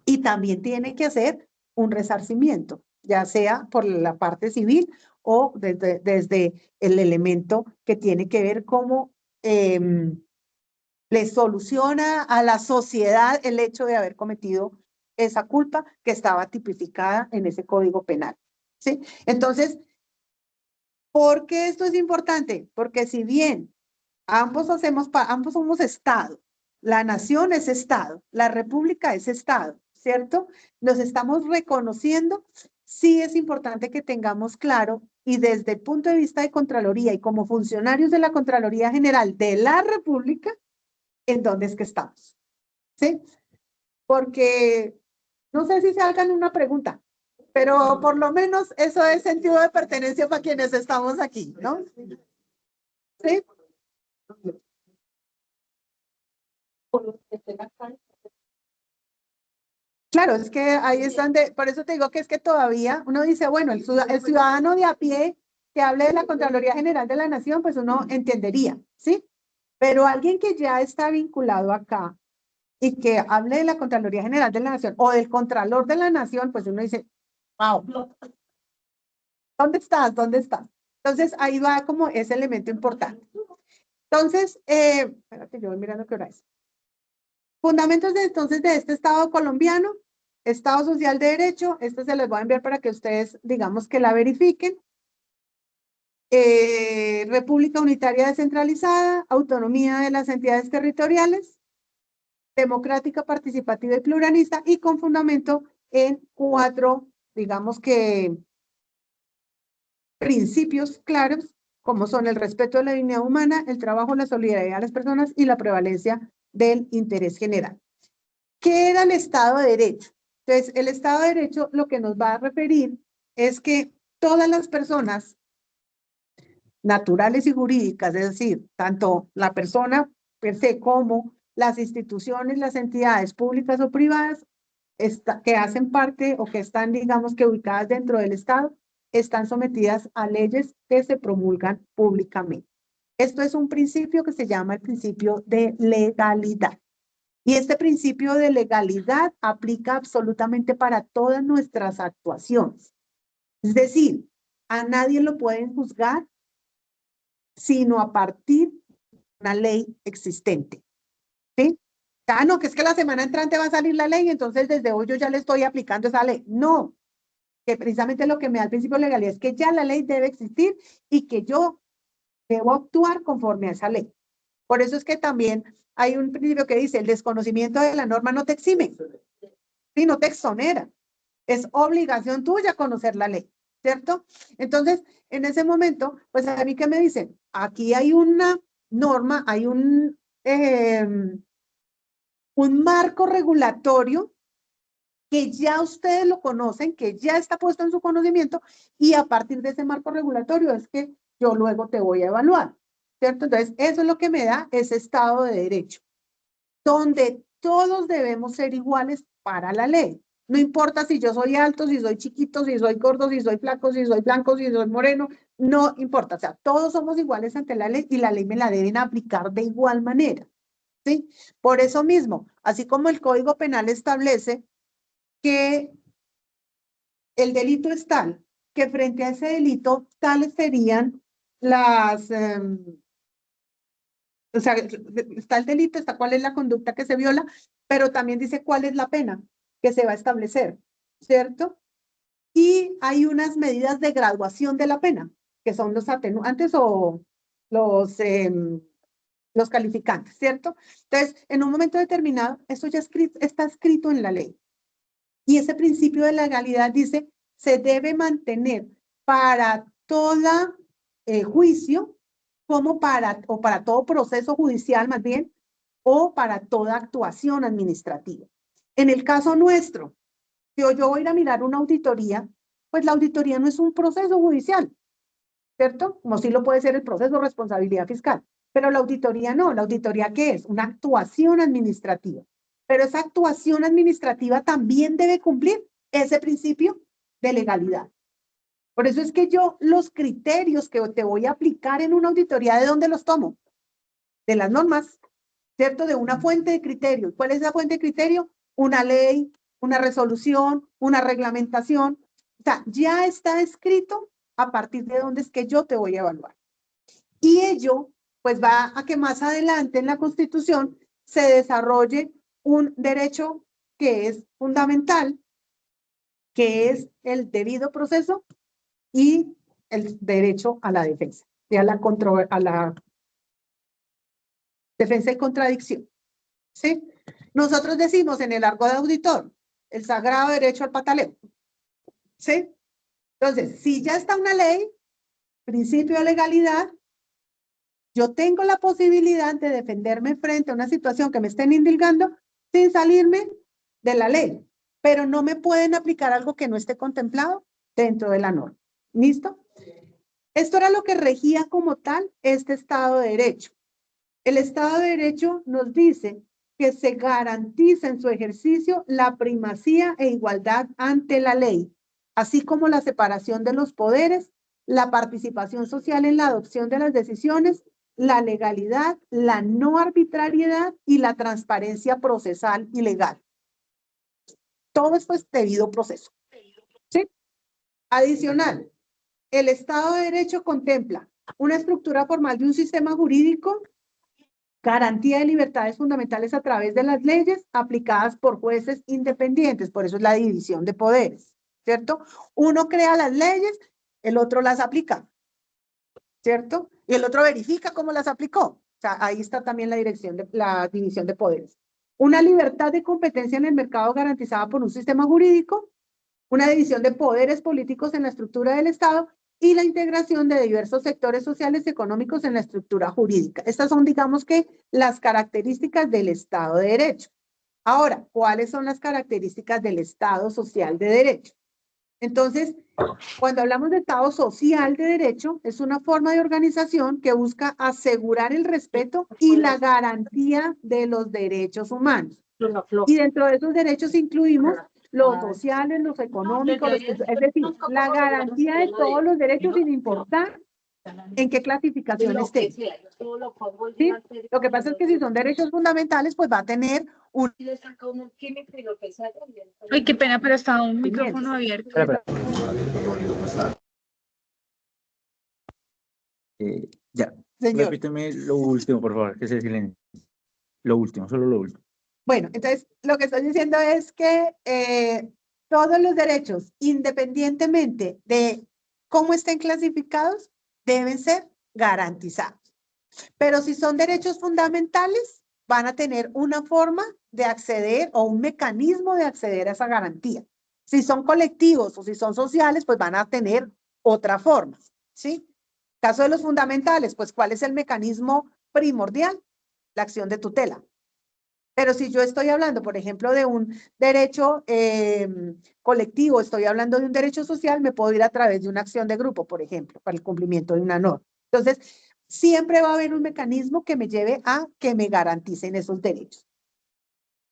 y también tiene que hacer un resarcimiento, ya sea por la parte civil o desde el elemento que tiene que ver cómo le soluciona a la sociedad el hecho de haber cometido esa culpa que estaba tipificada en ese Código Penal. ¿Sí? Entonces, ¿por qué esto es importante? Porque si bien ambos somos Estado, la nación es Estado, la República es Estado, ¿cierto? Nos estamos reconociendo, sí es importante que tengamos claro y desde el punto de vista de Contraloría y como funcionarios de la Contraloría General de la República, en dónde es que estamos, ¿sí? Porque no sé si se hagan una pregunta, pero por lo menos eso es sentido de pertenencia para quienes estamos aquí, ¿no? ¿Sí? Claro, es que ahí están por eso te digo que es que todavía uno dice, bueno, el ciudadano de a pie que hable de la Contraloría General de la Nación, pues uno entendería, ¿sí? Pero alguien que ya está vinculado acá y que hable de la Contraloría General de la Nación o del Contralor de la Nación, pues uno dice, wow, ¿dónde estás? ¿Dónde estás? Entonces ahí va como ese elemento importante. Entonces, espérate, yo voy mirando qué hora es. Fundamentos entonces de este Estado colombiano, Estado social de derecho, esto se les voy a enviar para que ustedes digamos que la verifiquen. República unitaria descentralizada, autonomía de las entidades territoriales, democrática, participativa y pluralista y con fundamento en 4, digamos que principios claros, como son el respeto a la dignidad humana, el trabajo, la solidaridad de las personas y la prevalencia del interés general. ¿Qué era el Estado de Derecho? Entonces, el Estado de Derecho lo que nos va a referir es que todas las personas naturales y jurídicas, es decir, tanto la persona per se como las instituciones, las entidades públicas o privadas que hacen parte o que están, digamos que ubicadas dentro del Estado, están sometidas a leyes que se promulgan públicamente. Esto es un principio que se llama el principio de legalidad. Y este principio de legalidad aplica absolutamente para todas nuestras actuaciones. Es decir, a nadie lo pueden juzgar sino a partir de una ley existente. ¿Sí? Ah, no, que es que la semana entrante va a salir la ley, entonces desde hoy yo ya le estoy aplicando esa ley. No, que precisamente lo que me da el principio de legalidad es que ya la ley debe existir y que yo debo actuar conforme a esa ley. Por eso es que también hay un principio que dice, el desconocimiento de la norma no te exime, sí, no te exonera. Es obligación tuya conocer la ley, ¿cierto? Entonces, en ese momento, pues a mí que me dicen, aquí hay una norma, hay un marco regulatorio que ya ustedes lo conocen, que ya está puesto en su conocimiento, y a partir de ese marco regulatorio es que yo luego te voy a evaluar, ¿cierto? Entonces, eso es lo que me da ese Estado de Derecho, donde todos debemos ser iguales para la ley. No importa si yo soy alto, si soy chiquito, si soy gordo, si soy flaco, si soy blanco, si soy moreno, no importa. O sea, todos somos iguales ante la ley y la ley me la deben aplicar de igual manera, ¿sí? Por eso mismo, así como el Código Penal establece que el delito es tal que frente a ese delito, tales serían las, o sea, está el delito, está cuál es la conducta que se viola, pero también dice cuál es la pena que se va a establecer, ¿cierto? Y hay unas medidas de graduación de la pena, que son los atenuantes o los calificantes, ¿cierto? Entonces, en un momento determinado, eso ya está escrito en la ley. Y ese principio de legalidad dice, se debe mantener para todo juicio, como para todo proceso judicial más bien, o para toda actuación administrativa. En el caso nuestro, si yo voy a ir a mirar una auditoría, pues la auditoría no es un proceso judicial, ¿cierto? Como sí lo puede ser el proceso de responsabilidad fiscal, pero la auditoría no. ¿La auditoría qué es? Una actuación administrativa. Pero esa actuación administrativa también debe cumplir ese principio de legalidad. Por eso es que yo los criterios que te voy a aplicar en una auditoría, ¿de dónde los tomo? De las normas, ¿cierto? De una fuente de criterio. ¿Cuál es la fuente de criterio? Una ley, una resolución, una reglamentación. O sea, ya está escrito a partir de dónde es que yo te voy a evaluar. Y ello, pues va a que más adelante en la Constitución se desarrolle un derecho que es fundamental, que es el debido proceso y el derecho a la defensa, y a la defensa y contradicción. ¿Sí? Nosotros decimos en el argot de auditor, el sagrado derecho al pataleo. ¿Sí? Entonces, si ya está una ley, principio de legalidad, yo tengo la posibilidad de defenderme frente a una situación que me estén indilgando sin salirme de la ley, pero no me pueden aplicar algo que no esté contemplado dentro de la norma. ¿Listo? Esto era lo que regía como tal este Estado de Derecho. El Estado de Derecho nos dice que se garantiza en su ejercicio la primacía e igualdad ante la ley, así como la separación de los poderes, la participación social en la adopción de las decisiones, la legalidad, la no arbitrariedad y la transparencia procesal y legal. Todo esto es debido proceso. ¿Sí? Adicional, el Estado de Derecho contempla una estructura formal de un sistema jurídico, garantía de libertades fundamentales a través de las leyes aplicadas por jueces independientes, por eso es la división de poderes, ¿cierto? Uno crea las leyes, el otro las aplica, ¿cierto? Y el otro verifica cómo las aplicó. O sea, ahí está también la división de poderes. Una libertad de competencia en el mercado garantizada por un sistema jurídico, una división de poderes políticos en la estructura del Estado y la integración de diversos sectores sociales y económicos en la estructura jurídica. Estas son, digamos que, las características del Estado de Derecho. Ahora, ¿cuáles son las características del Estado social de Derecho? Entonces, cuando hablamos de Estado social de Derecho, es una forma de organización que busca asegurar el respeto y la garantía de los derechos humanos. Y dentro de esos derechos incluimos los sociales, los económicos, es decir, la garantía de todos los derechos sin importar en qué clasificación esté. ¿Sí? Lo que pasa es que si son derechos fundamentales, pues va a tener un... Ay, qué pena, pero estaba un micrófono abierto. Ya, Señor. repíteme lo último, por favor, que se silencie. Lo último, solo lo último. Bueno, entonces lo que estoy diciendo es que todos los derechos, independientemente de cómo estén clasificados, deben ser garantizados. Pero si son derechos fundamentales, van a tener una forma de acceder o un mecanismo de acceder a esa garantía. Si son colectivos o si son sociales, pues van a tener otra forma, ¿sí? Caso de los fundamentales, pues ¿cuál es el mecanismo primordial? La acción de tutela. Pero si yo estoy hablando, por ejemplo, de un derecho colectivo, estoy hablando de un derecho social, me puedo ir a través de una acción de grupo, por ejemplo, para el cumplimiento de una norma. Entonces, siempre va a haber un mecanismo que me lleve a que me garanticen esos derechos.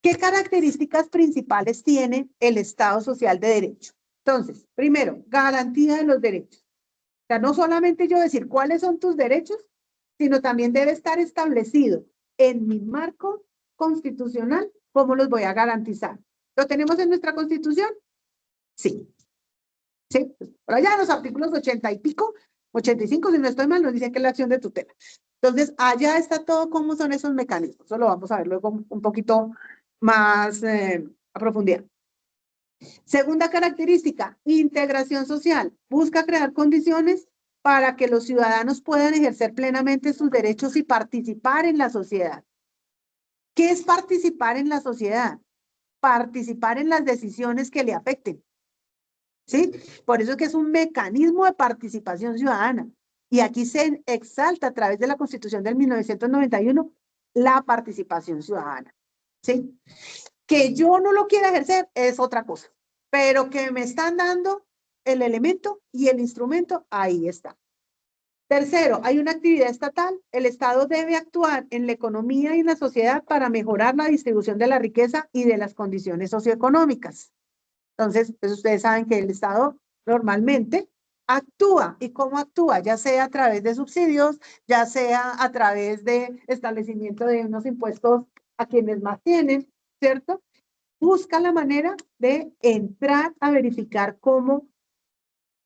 ¿Qué características principales tiene el Estado social de derecho? Entonces, primero, garantía de los derechos. O sea, no solamente yo decir cuáles son tus derechos, sino también debe estar establecido en mi marco constitucional cómo los voy a garantizar. ¿Lo tenemos en nuestra Constitución? Sí. ¿Sí? Por allá en los artículos 80 y pico, 85, si no estoy mal, nos dicen que es la acción de tutela. Entonces, allá está todo cómo son esos mecanismos. Eso lo vamos a ver luego un poquito más a profundidad. Segunda característica, integración social. Busca crear condiciones para que los ciudadanos puedan ejercer plenamente sus derechos y participar en la sociedad. ¿Qué es participar en la sociedad? Participar en las decisiones que le afecten. ¿Sí? Por eso es que es un mecanismo de participación ciudadana. Y aquí se exalta a través de la Constitución del 1991 la participación ciudadana. ¿Sí? Que yo no lo quiera ejercer es otra cosa, pero que me están dando el elemento y el instrumento, ahí está. Tercero, hay una actividad estatal. El Estado debe actuar en la economía y en la sociedad para mejorar la distribución de la riqueza y de las condiciones socioeconómicas. Entonces, pues ustedes saben que el Estado normalmente actúa. ¿Y cómo actúa? Ya sea a través de subsidios, ya sea a través de establecimiento de unos impuestos a quienes más tienen, ¿cierto? Busca la manera de entrar a verificar cómo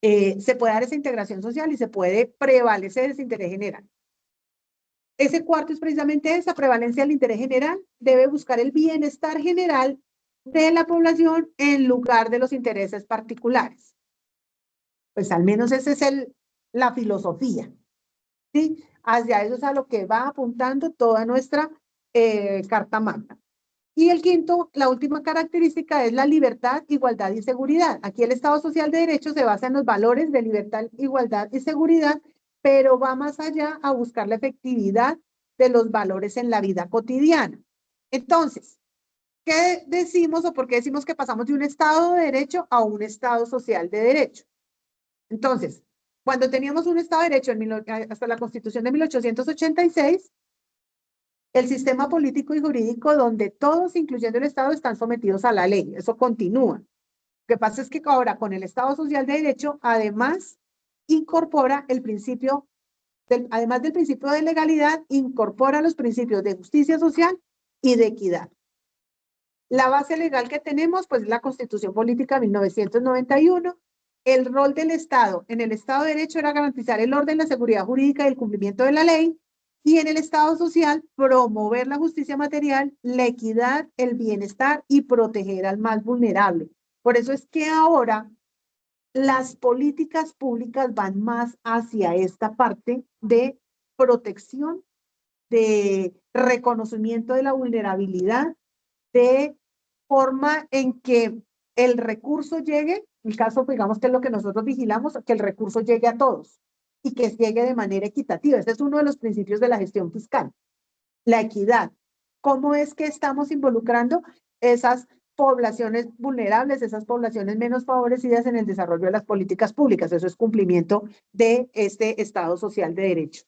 se puede dar esa integración social y se puede prevalecer ese interés general. Ese cuarto es precisamente esa prevalencia del interés general. Debe buscar el bienestar general de la población en lugar de los intereses particulares. Pues al menos esa es la filosofía. ¿Sí? Hacia eso es a lo que va apuntando toda nuestra Carta Magna. Y el quinto, la última característica es la libertad, igualdad y seguridad. Aquí el Estado Social de Derecho se basa en los valores de libertad, igualdad y seguridad, pero va más allá a buscar la efectividad de los valores en la vida cotidiana. Entonces, ¿qué decimos o por qué decimos que pasamos de un Estado de Derecho a un Estado Social de Derecho? Entonces, cuando teníamos un Estado de Derecho hasta la Constitución de 1886, el sistema político y jurídico donde todos, incluyendo el Estado, están sometidos a la ley. Eso continúa. Lo que pasa es que ahora con el Estado Social de Derecho, además, incorpora el principio, además del principio de legalidad, incorpora los principios de justicia social y de equidad. La base legal que tenemos, pues, es la Constitución Política de 1991. El rol del Estado en el Estado de Derecho era garantizar el orden, la seguridad jurídica y el cumplimiento de la ley. Y en el Estado social, promover la justicia material, la equidad, el bienestar y proteger al más vulnerable. Por eso es que ahora las políticas públicas van más hacia esta parte de protección, de reconocimiento de la vulnerabilidad, de forma en que el recurso llegue, en el caso, digamos que es lo que nosotros vigilamos, que el recurso llegue a todos y que llegue de manera equitativa. Este es uno de los principios de la gestión fiscal. La equidad. ¿Cómo es que estamos involucrando esas poblaciones vulnerables, esas poblaciones menos favorecidas en el desarrollo de las políticas públicas? Eso es cumplimiento de este Estado Social de Derecho.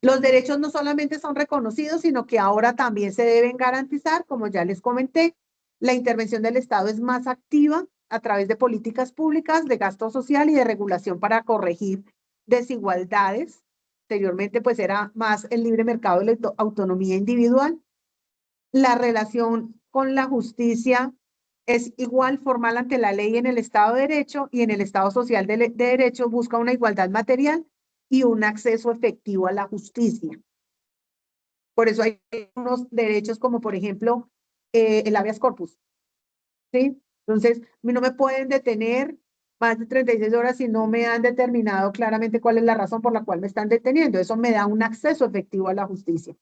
Los derechos no solamente son reconocidos, sino que ahora también se deben garantizar, como ya les comenté. La intervención del Estado es más activa a través de políticas públicas, de gasto social y de regulación para corregir desigualdades. Anteriormente, pues era más el libre mercado y la autonomía individual. La relación con la justicia es igual formal ante la ley en el Estado de Derecho, y en el Estado Social de Derecho busca una igualdad material y un acceso efectivo a la justicia. Por eso hay unos derechos como, por ejemplo, el habeas corpus. ¿Sí? Entonces, no me pueden detener más de 36 horas si no me han determinado claramente cuál es la razón por la cual me están deteniendo. Eso me da un acceso efectivo a la justicia.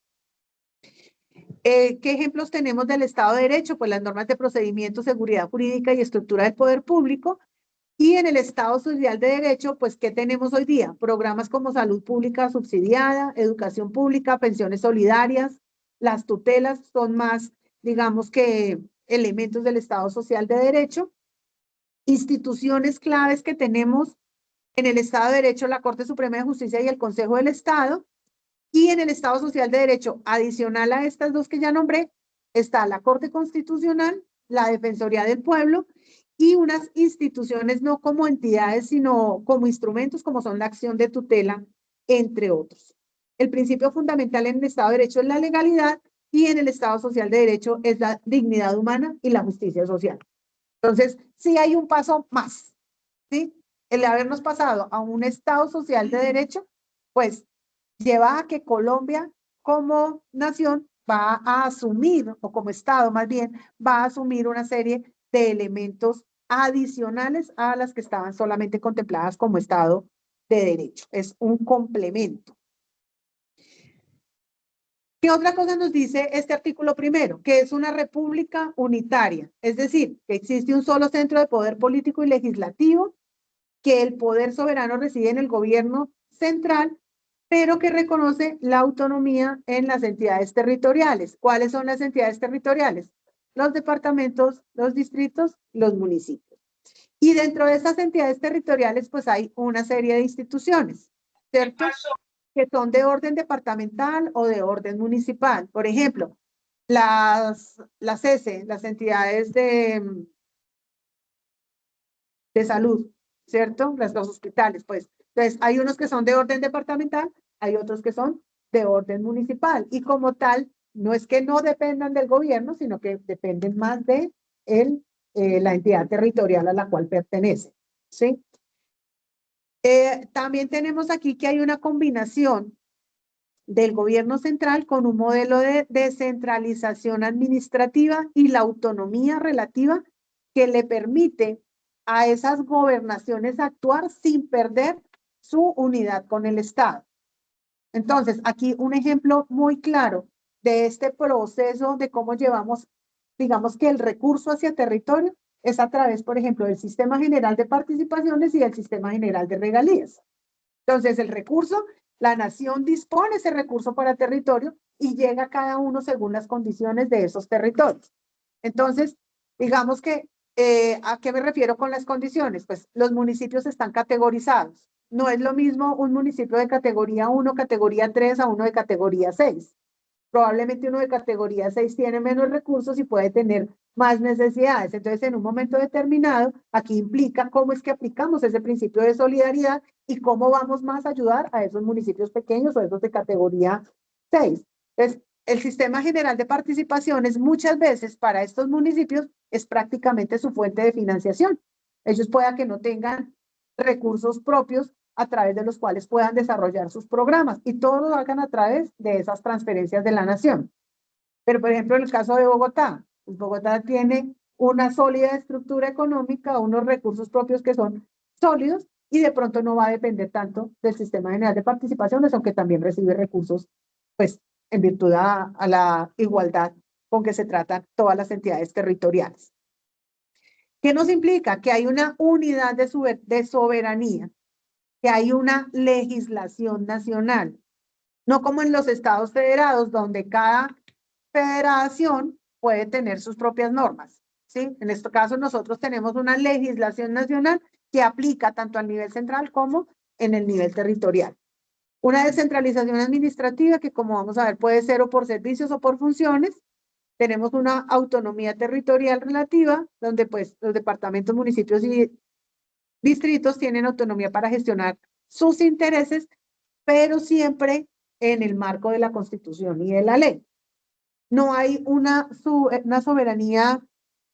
¿Qué ejemplos tenemos del Estado de Derecho? Pues las normas de procedimiento, seguridad jurídica y estructura del poder público. Y en el Estado Social de Derecho, pues, ¿qué tenemos hoy día? Programas como salud pública subsidiada, educación pública, pensiones solidarias. Las tutelas son más, digamos que, elementos del Estado Social de Derecho. Instituciones claves que tenemos en el Estado de Derecho, la Corte Suprema de Justicia y el Consejo del Estado. Y en el Estado Social de Derecho, adicional a estas dos que ya nombré, está la Corte Constitucional, la Defensoría del Pueblo y unas instituciones no como entidades, sino como instrumentos, como son la acción de tutela, entre otros. El principio fundamental en el Estado de Derecho es la legalidad, y en el Estado Social de Derecho es la dignidad humana y la justicia social. Entonces, sí hay un paso más. ¿sí? El habernos pasado a un Estado social de derecho, pues lleva a que Colombia como nación va a asumir, o como Estado más bien, va a asumir una serie de elementos adicionales a las que estaban solamente contempladas como Estado de derecho. Es un complemento. ¿Qué otra cosa nos dice este artículo primero? Que es una república unitaria, es decir, que existe un solo centro de poder político y legislativo, que el poder soberano reside en el gobierno central, pero que reconoce la autonomía en las entidades territoriales. ¿Cuáles son las entidades territoriales? Los departamentos, los distritos, los municipios. Y dentro de esas entidades territoriales, pues hay una serie de instituciones, ¿cierto? Que son de orden departamental o de orden municipal. Por ejemplo, las ESE, las entidades de salud, ¿cierto? Los hospitales, pues. Entonces, hay unos que son de orden departamental, hay otros que son de orden municipal. Y como tal, no es que no dependan del gobierno, sino que dependen más de la entidad territorial a la cual pertenece, ¿sí? También tenemos aquí que hay una combinación del gobierno central con un modelo de descentralización administrativa y la autonomía relativa que le permite a esas gobernaciones actuar sin perder su unidad con el Estado. Entonces, aquí un ejemplo muy claro de este proceso de cómo llevamos, digamos que el recurso hacia territorio es a través, por ejemplo, del Sistema General de Participaciones y del Sistema General de Regalías. Entonces, el recurso, la nación dispone ese recurso para territorio y llega a cada uno según las condiciones de esos territorios. Entonces, digamos que, ¿a qué me refiero con las condiciones? Pues los municipios están categorizados. No es lo mismo un municipio de categoría 1, categoría 3 a uno de categoría 6. Probablemente uno de categoría 6 tiene menos recursos y puede tener más necesidades. Entonces, en un momento determinado, aquí implica cómo es que aplicamos ese principio de solidaridad y cómo vamos más a ayudar a esos municipios pequeños o esos de categoría 6. Entonces, el Sistema General de Participaciones muchas veces para estos municipios es prácticamente su fuente de financiación. Ellos pueda que no tengan recursos propios a través de los cuales puedan desarrollar sus programas y todo lo hagan a través de esas transferencias de la nación. Pero, por ejemplo, en el caso de Bogotá, pues Bogotá tiene una sólida estructura económica, unos recursos propios que son sólidos y de pronto no va a depender tanto del Sistema General de Participaciones, aunque también recibe recursos, pues, en virtud a la igualdad con que se tratan todas las entidades territoriales. ¿Qué nos implica? Que hay una unidad de soberanía, que hay una legislación nacional, no como en los estados federados, donde cada federación puede tener sus propias normas, ¿sí? En este caso, nosotros tenemos una legislación nacional que aplica tanto al nivel central como en el nivel territorial. Una descentralización administrativa que, como vamos a ver, puede ser o por servicios o por funciones. Tenemos una autonomía territorial relativa, donde pues los departamentos, municipios y distritos tienen autonomía para gestionar sus intereses, pero siempre en el marco de la Constitución y de la ley. No hay una soberanía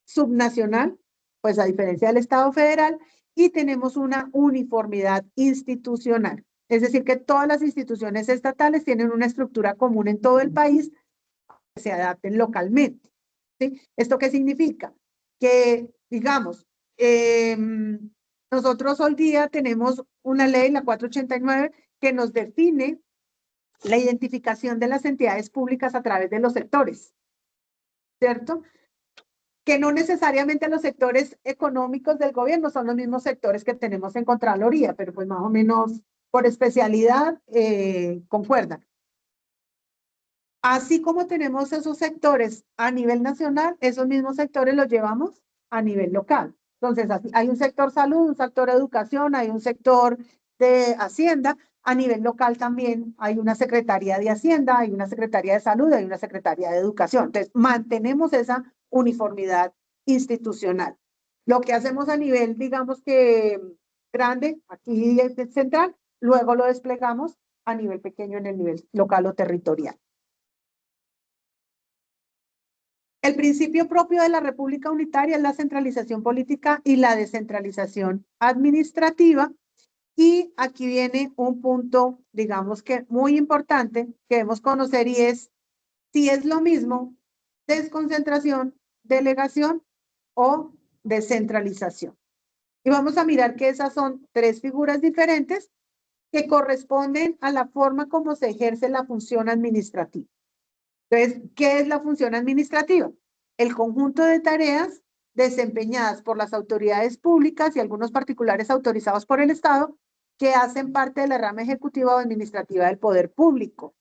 subnacional, pues a diferencia del Estado federal, y tenemos una uniformidad institucional. Es decir, que todas las instituciones estatales tienen una estructura común en todo el país que se adapten localmente, ¿sí? ¿Esto qué significa? Que, digamos, nosotros hoy día tenemos una ley, la 489, que nos define la identificación de las entidades públicas a través de los sectores, ¿cierto? Que no necesariamente los sectores económicos del gobierno son los mismos sectores que tenemos en Contraloría, pero pues más o menos por especialidad concuerdan. Así como tenemos esos sectores a nivel nacional, esos mismos sectores los llevamos a nivel local. Entonces, hay un sector salud, un sector educación, hay un sector de Hacienda. A nivel local también hay una Secretaría de Hacienda, hay una Secretaría de Salud, hay una Secretaría de Educación. Entonces, mantenemos esa uniformidad institucional. Lo que hacemos a nivel, digamos que grande, aquí central, luego lo desplegamos a nivel pequeño en el nivel local o territorial. El principio propio de la República Unitaria es la centralización política y la descentralización administrativa. Y aquí viene un punto, digamos que muy importante que debemos conocer y es si es lo mismo desconcentración, delegación o descentralización. Y vamos a mirar que esas son tres figuras diferentes que corresponden a la forma como se ejerce la función administrativa. Entonces, ¿qué es la función administrativa? El conjunto de tareas desempeñadas por las autoridades públicas y algunos particulares autorizados por el Estado que hacen parte de la rama ejecutiva o administrativa del poder público.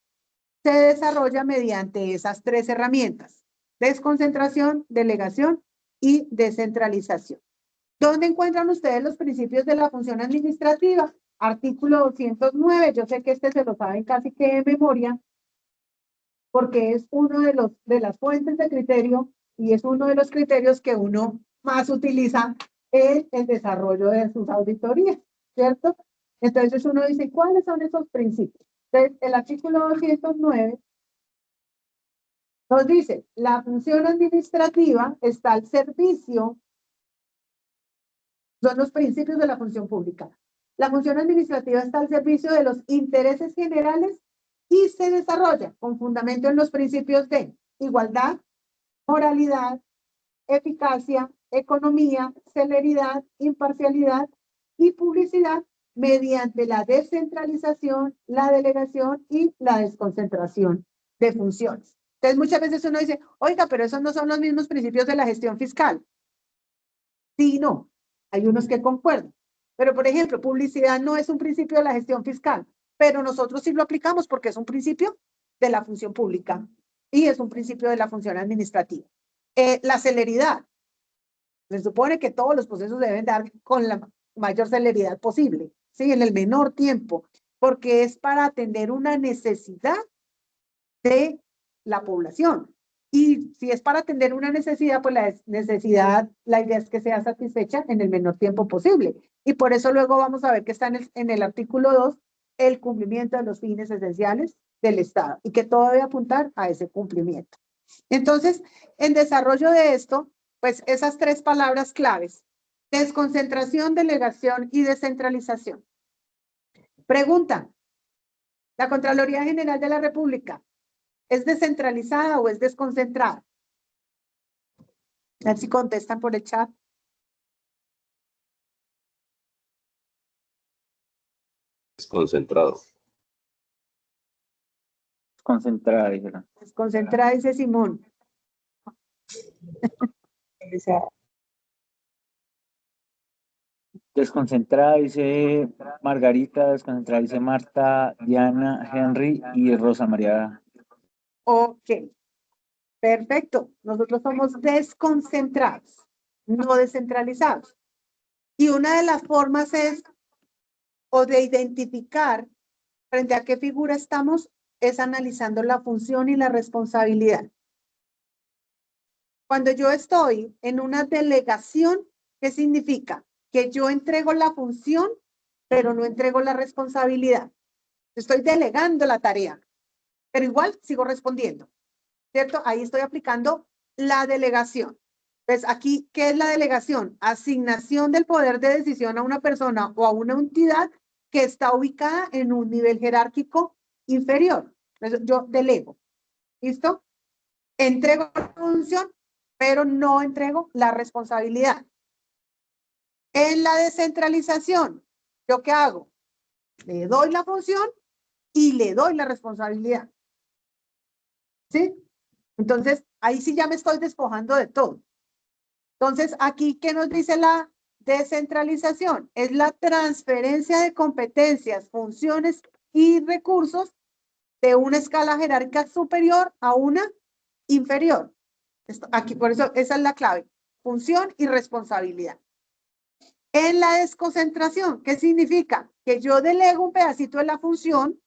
Se desarrolla mediante esas tres herramientas: desconcentración, delegación y descentralización. ¿Dónde encuentran ustedes los principios de la función administrativa? Artículo 209, yo sé que este se lo saben casi que de memoria, porque es uno de las fuentes de criterio y es uno de los criterios que uno más utiliza en el desarrollo de sus auditorías, ¿cierto? Entonces uno dice, ¿cuáles son esos principios? Entonces, el artículo 209 nos dice, la función administrativa está al servicio, son los principios de la función pública. La función administrativa está al servicio de los intereses generales y se desarrolla con fundamento en los principios de igualdad, moralidad, eficacia, economía, celeridad, imparcialidad y publicidad mediante la descentralización, la delegación y la desconcentración de funciones. Entonces, muchas veces uno dice, oiga, pero esos no son los mismos principios de la gestión fiscal. Sí y no, hay unos que concuerdan. Pero, por ejemplo, publicidad no es un principio de la gestión fiscal, pero nosotros sí lo aplicamos porque es un principio de la función pública y es un principio de la función administrativa. La celeridad. Se supone que todos los procesos deben dar con la mayor celeridad posible, ¿sí? En el menor tiempo, porque es para atender una necesidad de la población. Y si es para atender una necesidad, pues la necesidad, la idea es que sea satisfecha en el menor tiempo posible. Y por eso luego vamos a ver que está en el artículo 2, el cumplimiento de los fines esenciales del Estado y que todo debe apuntar a ese cumplimiento. Entonces, en desarrollo de esto, pues esas tres palabras claves: desconcentración, delegación y descentralización. Pregunta: ¿la Contraloría General de la República es descentralizada o es desconcentrada? A ver si contestan por el chat. Desconcentrado. Concentrada, dijeron. Desconcentrada, dice Simón. Desconcentrada, dice Margarita, desconcentrada, dice Marta, Diana, Henry y Rosa María. Ok, perfecto. Nosotros somos desconcentrados, no descentralizados. Y una de las formas es, o de identificar frente a qué figura estamos, es analizando la función y la responsabilidad. Cuando yo estoy en una delegación, ¿qué significa? Que yo entrego la función, pero no entrego la responsabilidad. Estoy delegando la tarea, pero igual sigo respondiendo, ¿cierto? Ahí estoy aplicando la delegación. Pues aquí, ¿qué es la delegación? Asignación del poder de decisión a una persona o a una entidad que está ubicada en un nivel jerárquico inferior. Entonces, yo delego. ¿Listo? Entrego la función, pero no entrego la responsabilidad. En la descentralización, ¿yo qué hago? Le doy la función y le doy la responsabilidad. ¿Sí? Entonces, ahí sí ya me estoy despojando de todo. Entonces, aquí, ¿qué nos dice la descentralización? Es la transferencia de competencias, funciones y recursos de una escala jerárquica superior a una inferior. Aquí, por eso, esa es la clave. Función y responsabilidad. En la desconcentración, ¿qué significa? Que yo delego un pedacito de la función,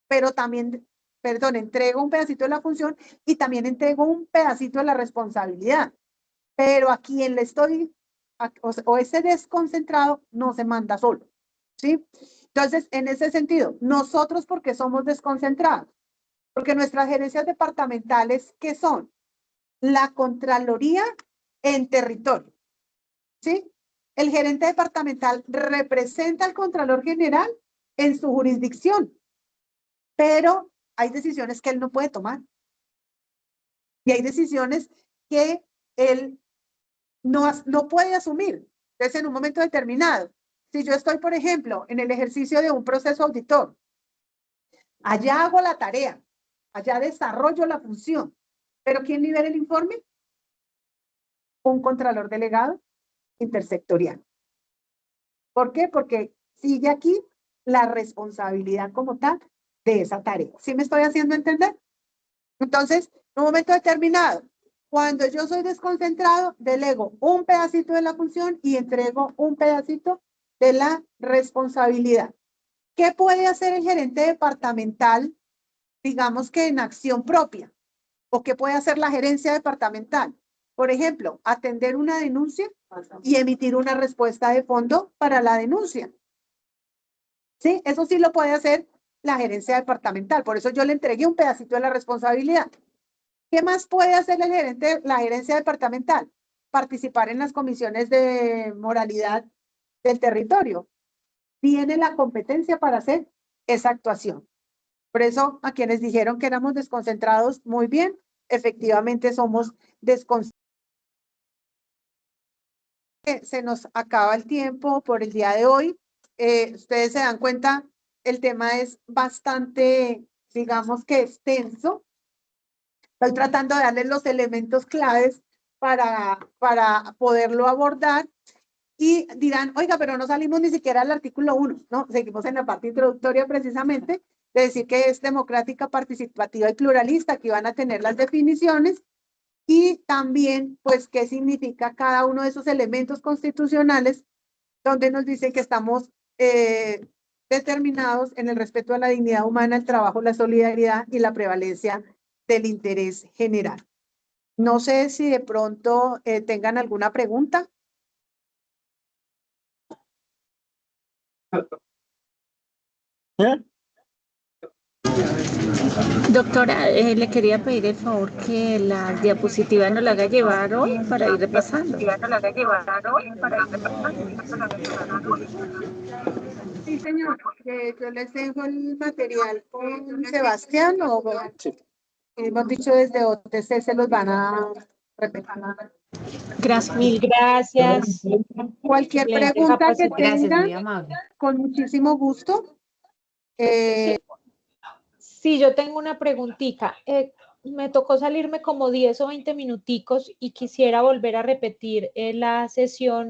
pero también, perdón, entrego un pedacito de la función y también entrego un pedacito de la responsabilidad. Pero a quien le estoy, o ese desconcentrado, no se manda solo, ¿sí? Entonces, en ese sentido, nosotros, porque somos desconcentrados, porque nuestras gerencias departamentales, ¿qué son? la Contraloría en territorio. ¿Sí? El gerente departamental representa al Contralor General en su jurisdicción, pero hay decisiones que él no puede tomar. Y hay decisiones que él no puede asumir. Entonces, en un momento determinado, si yo estoy, por ejemplo, en el ejercicio de un proceso auditor, allá hago la tarea, allá desarrollo la función, pero ¿quién libera el informe? Un contralor delegado intersectorial. ¿Por qué? Porque sigue aquí la responsabilidad como tal de esa tarea. ¿Sí me estoy haciendo entender? Entonces, en un momento determinado, cuando yo soy desconcentrado, delego un pedacito de la función y entrego un pedacito de la responsabilidad. ¿Qué puede hacer el gerente departamental, digamos que en acción propia? ¿O qué puede hacer la gerencia departamental? Por ejemplo, atender una denuncia y emitir una respuesta de fondo para la denuncia. ¿Sí? Eso sí lo puede hacer la gerencia departamental. Por eso yo le entregué un pedacito de la responsabilidad. ¿Qué más puede hacer el gerente, la gerencia departamental? Participar en las comisiones de moralidad del territorio. Tiene la competencia para hacer esa actuación. Por eso, a quienes dijeron que éramos desconcentrados, muy bien, efectivamente somos desconcentrados. Se nos acaba el tiempo por el día de hoy. Ustedes se dan cuenta, el tema es bastante, digamos que extenso. Estoy tratando de darles los elementos claves para poderlo abordar. Y dirán, oiga, pero no salimos ni siquiera al artículo 1, ¿no? Seguimos en la parte introductoria precisamente, de decir que es democrática, participativa y pluralista, que van a tener las definiciones, y también, pues, qué significa cada uno de esos elementos constitucionales, donde nos dicen que estamos determinados en el respeto a la dignidad humana, el trabajo, la solidaridad y la prevalencia del interés general. No sé si de pronto tengan alguna pregunta. Doctora, le quería pedir el favor que las diapositivas nos la haga llevar hoy para ir repasando. Sí, señor. Yo les dejo el material con Sebastián o hemos dicho desde OTC se los van a repetir. Gracias, mil gracias. Cualquier Excelente pregunta que capacitación. tengan, Muy amable. con muchísimo gusto. Sí, yo tengo una preguntita. Me tocó salirme como 10 o 20 minuticos y quisiera volver a repetir la sesión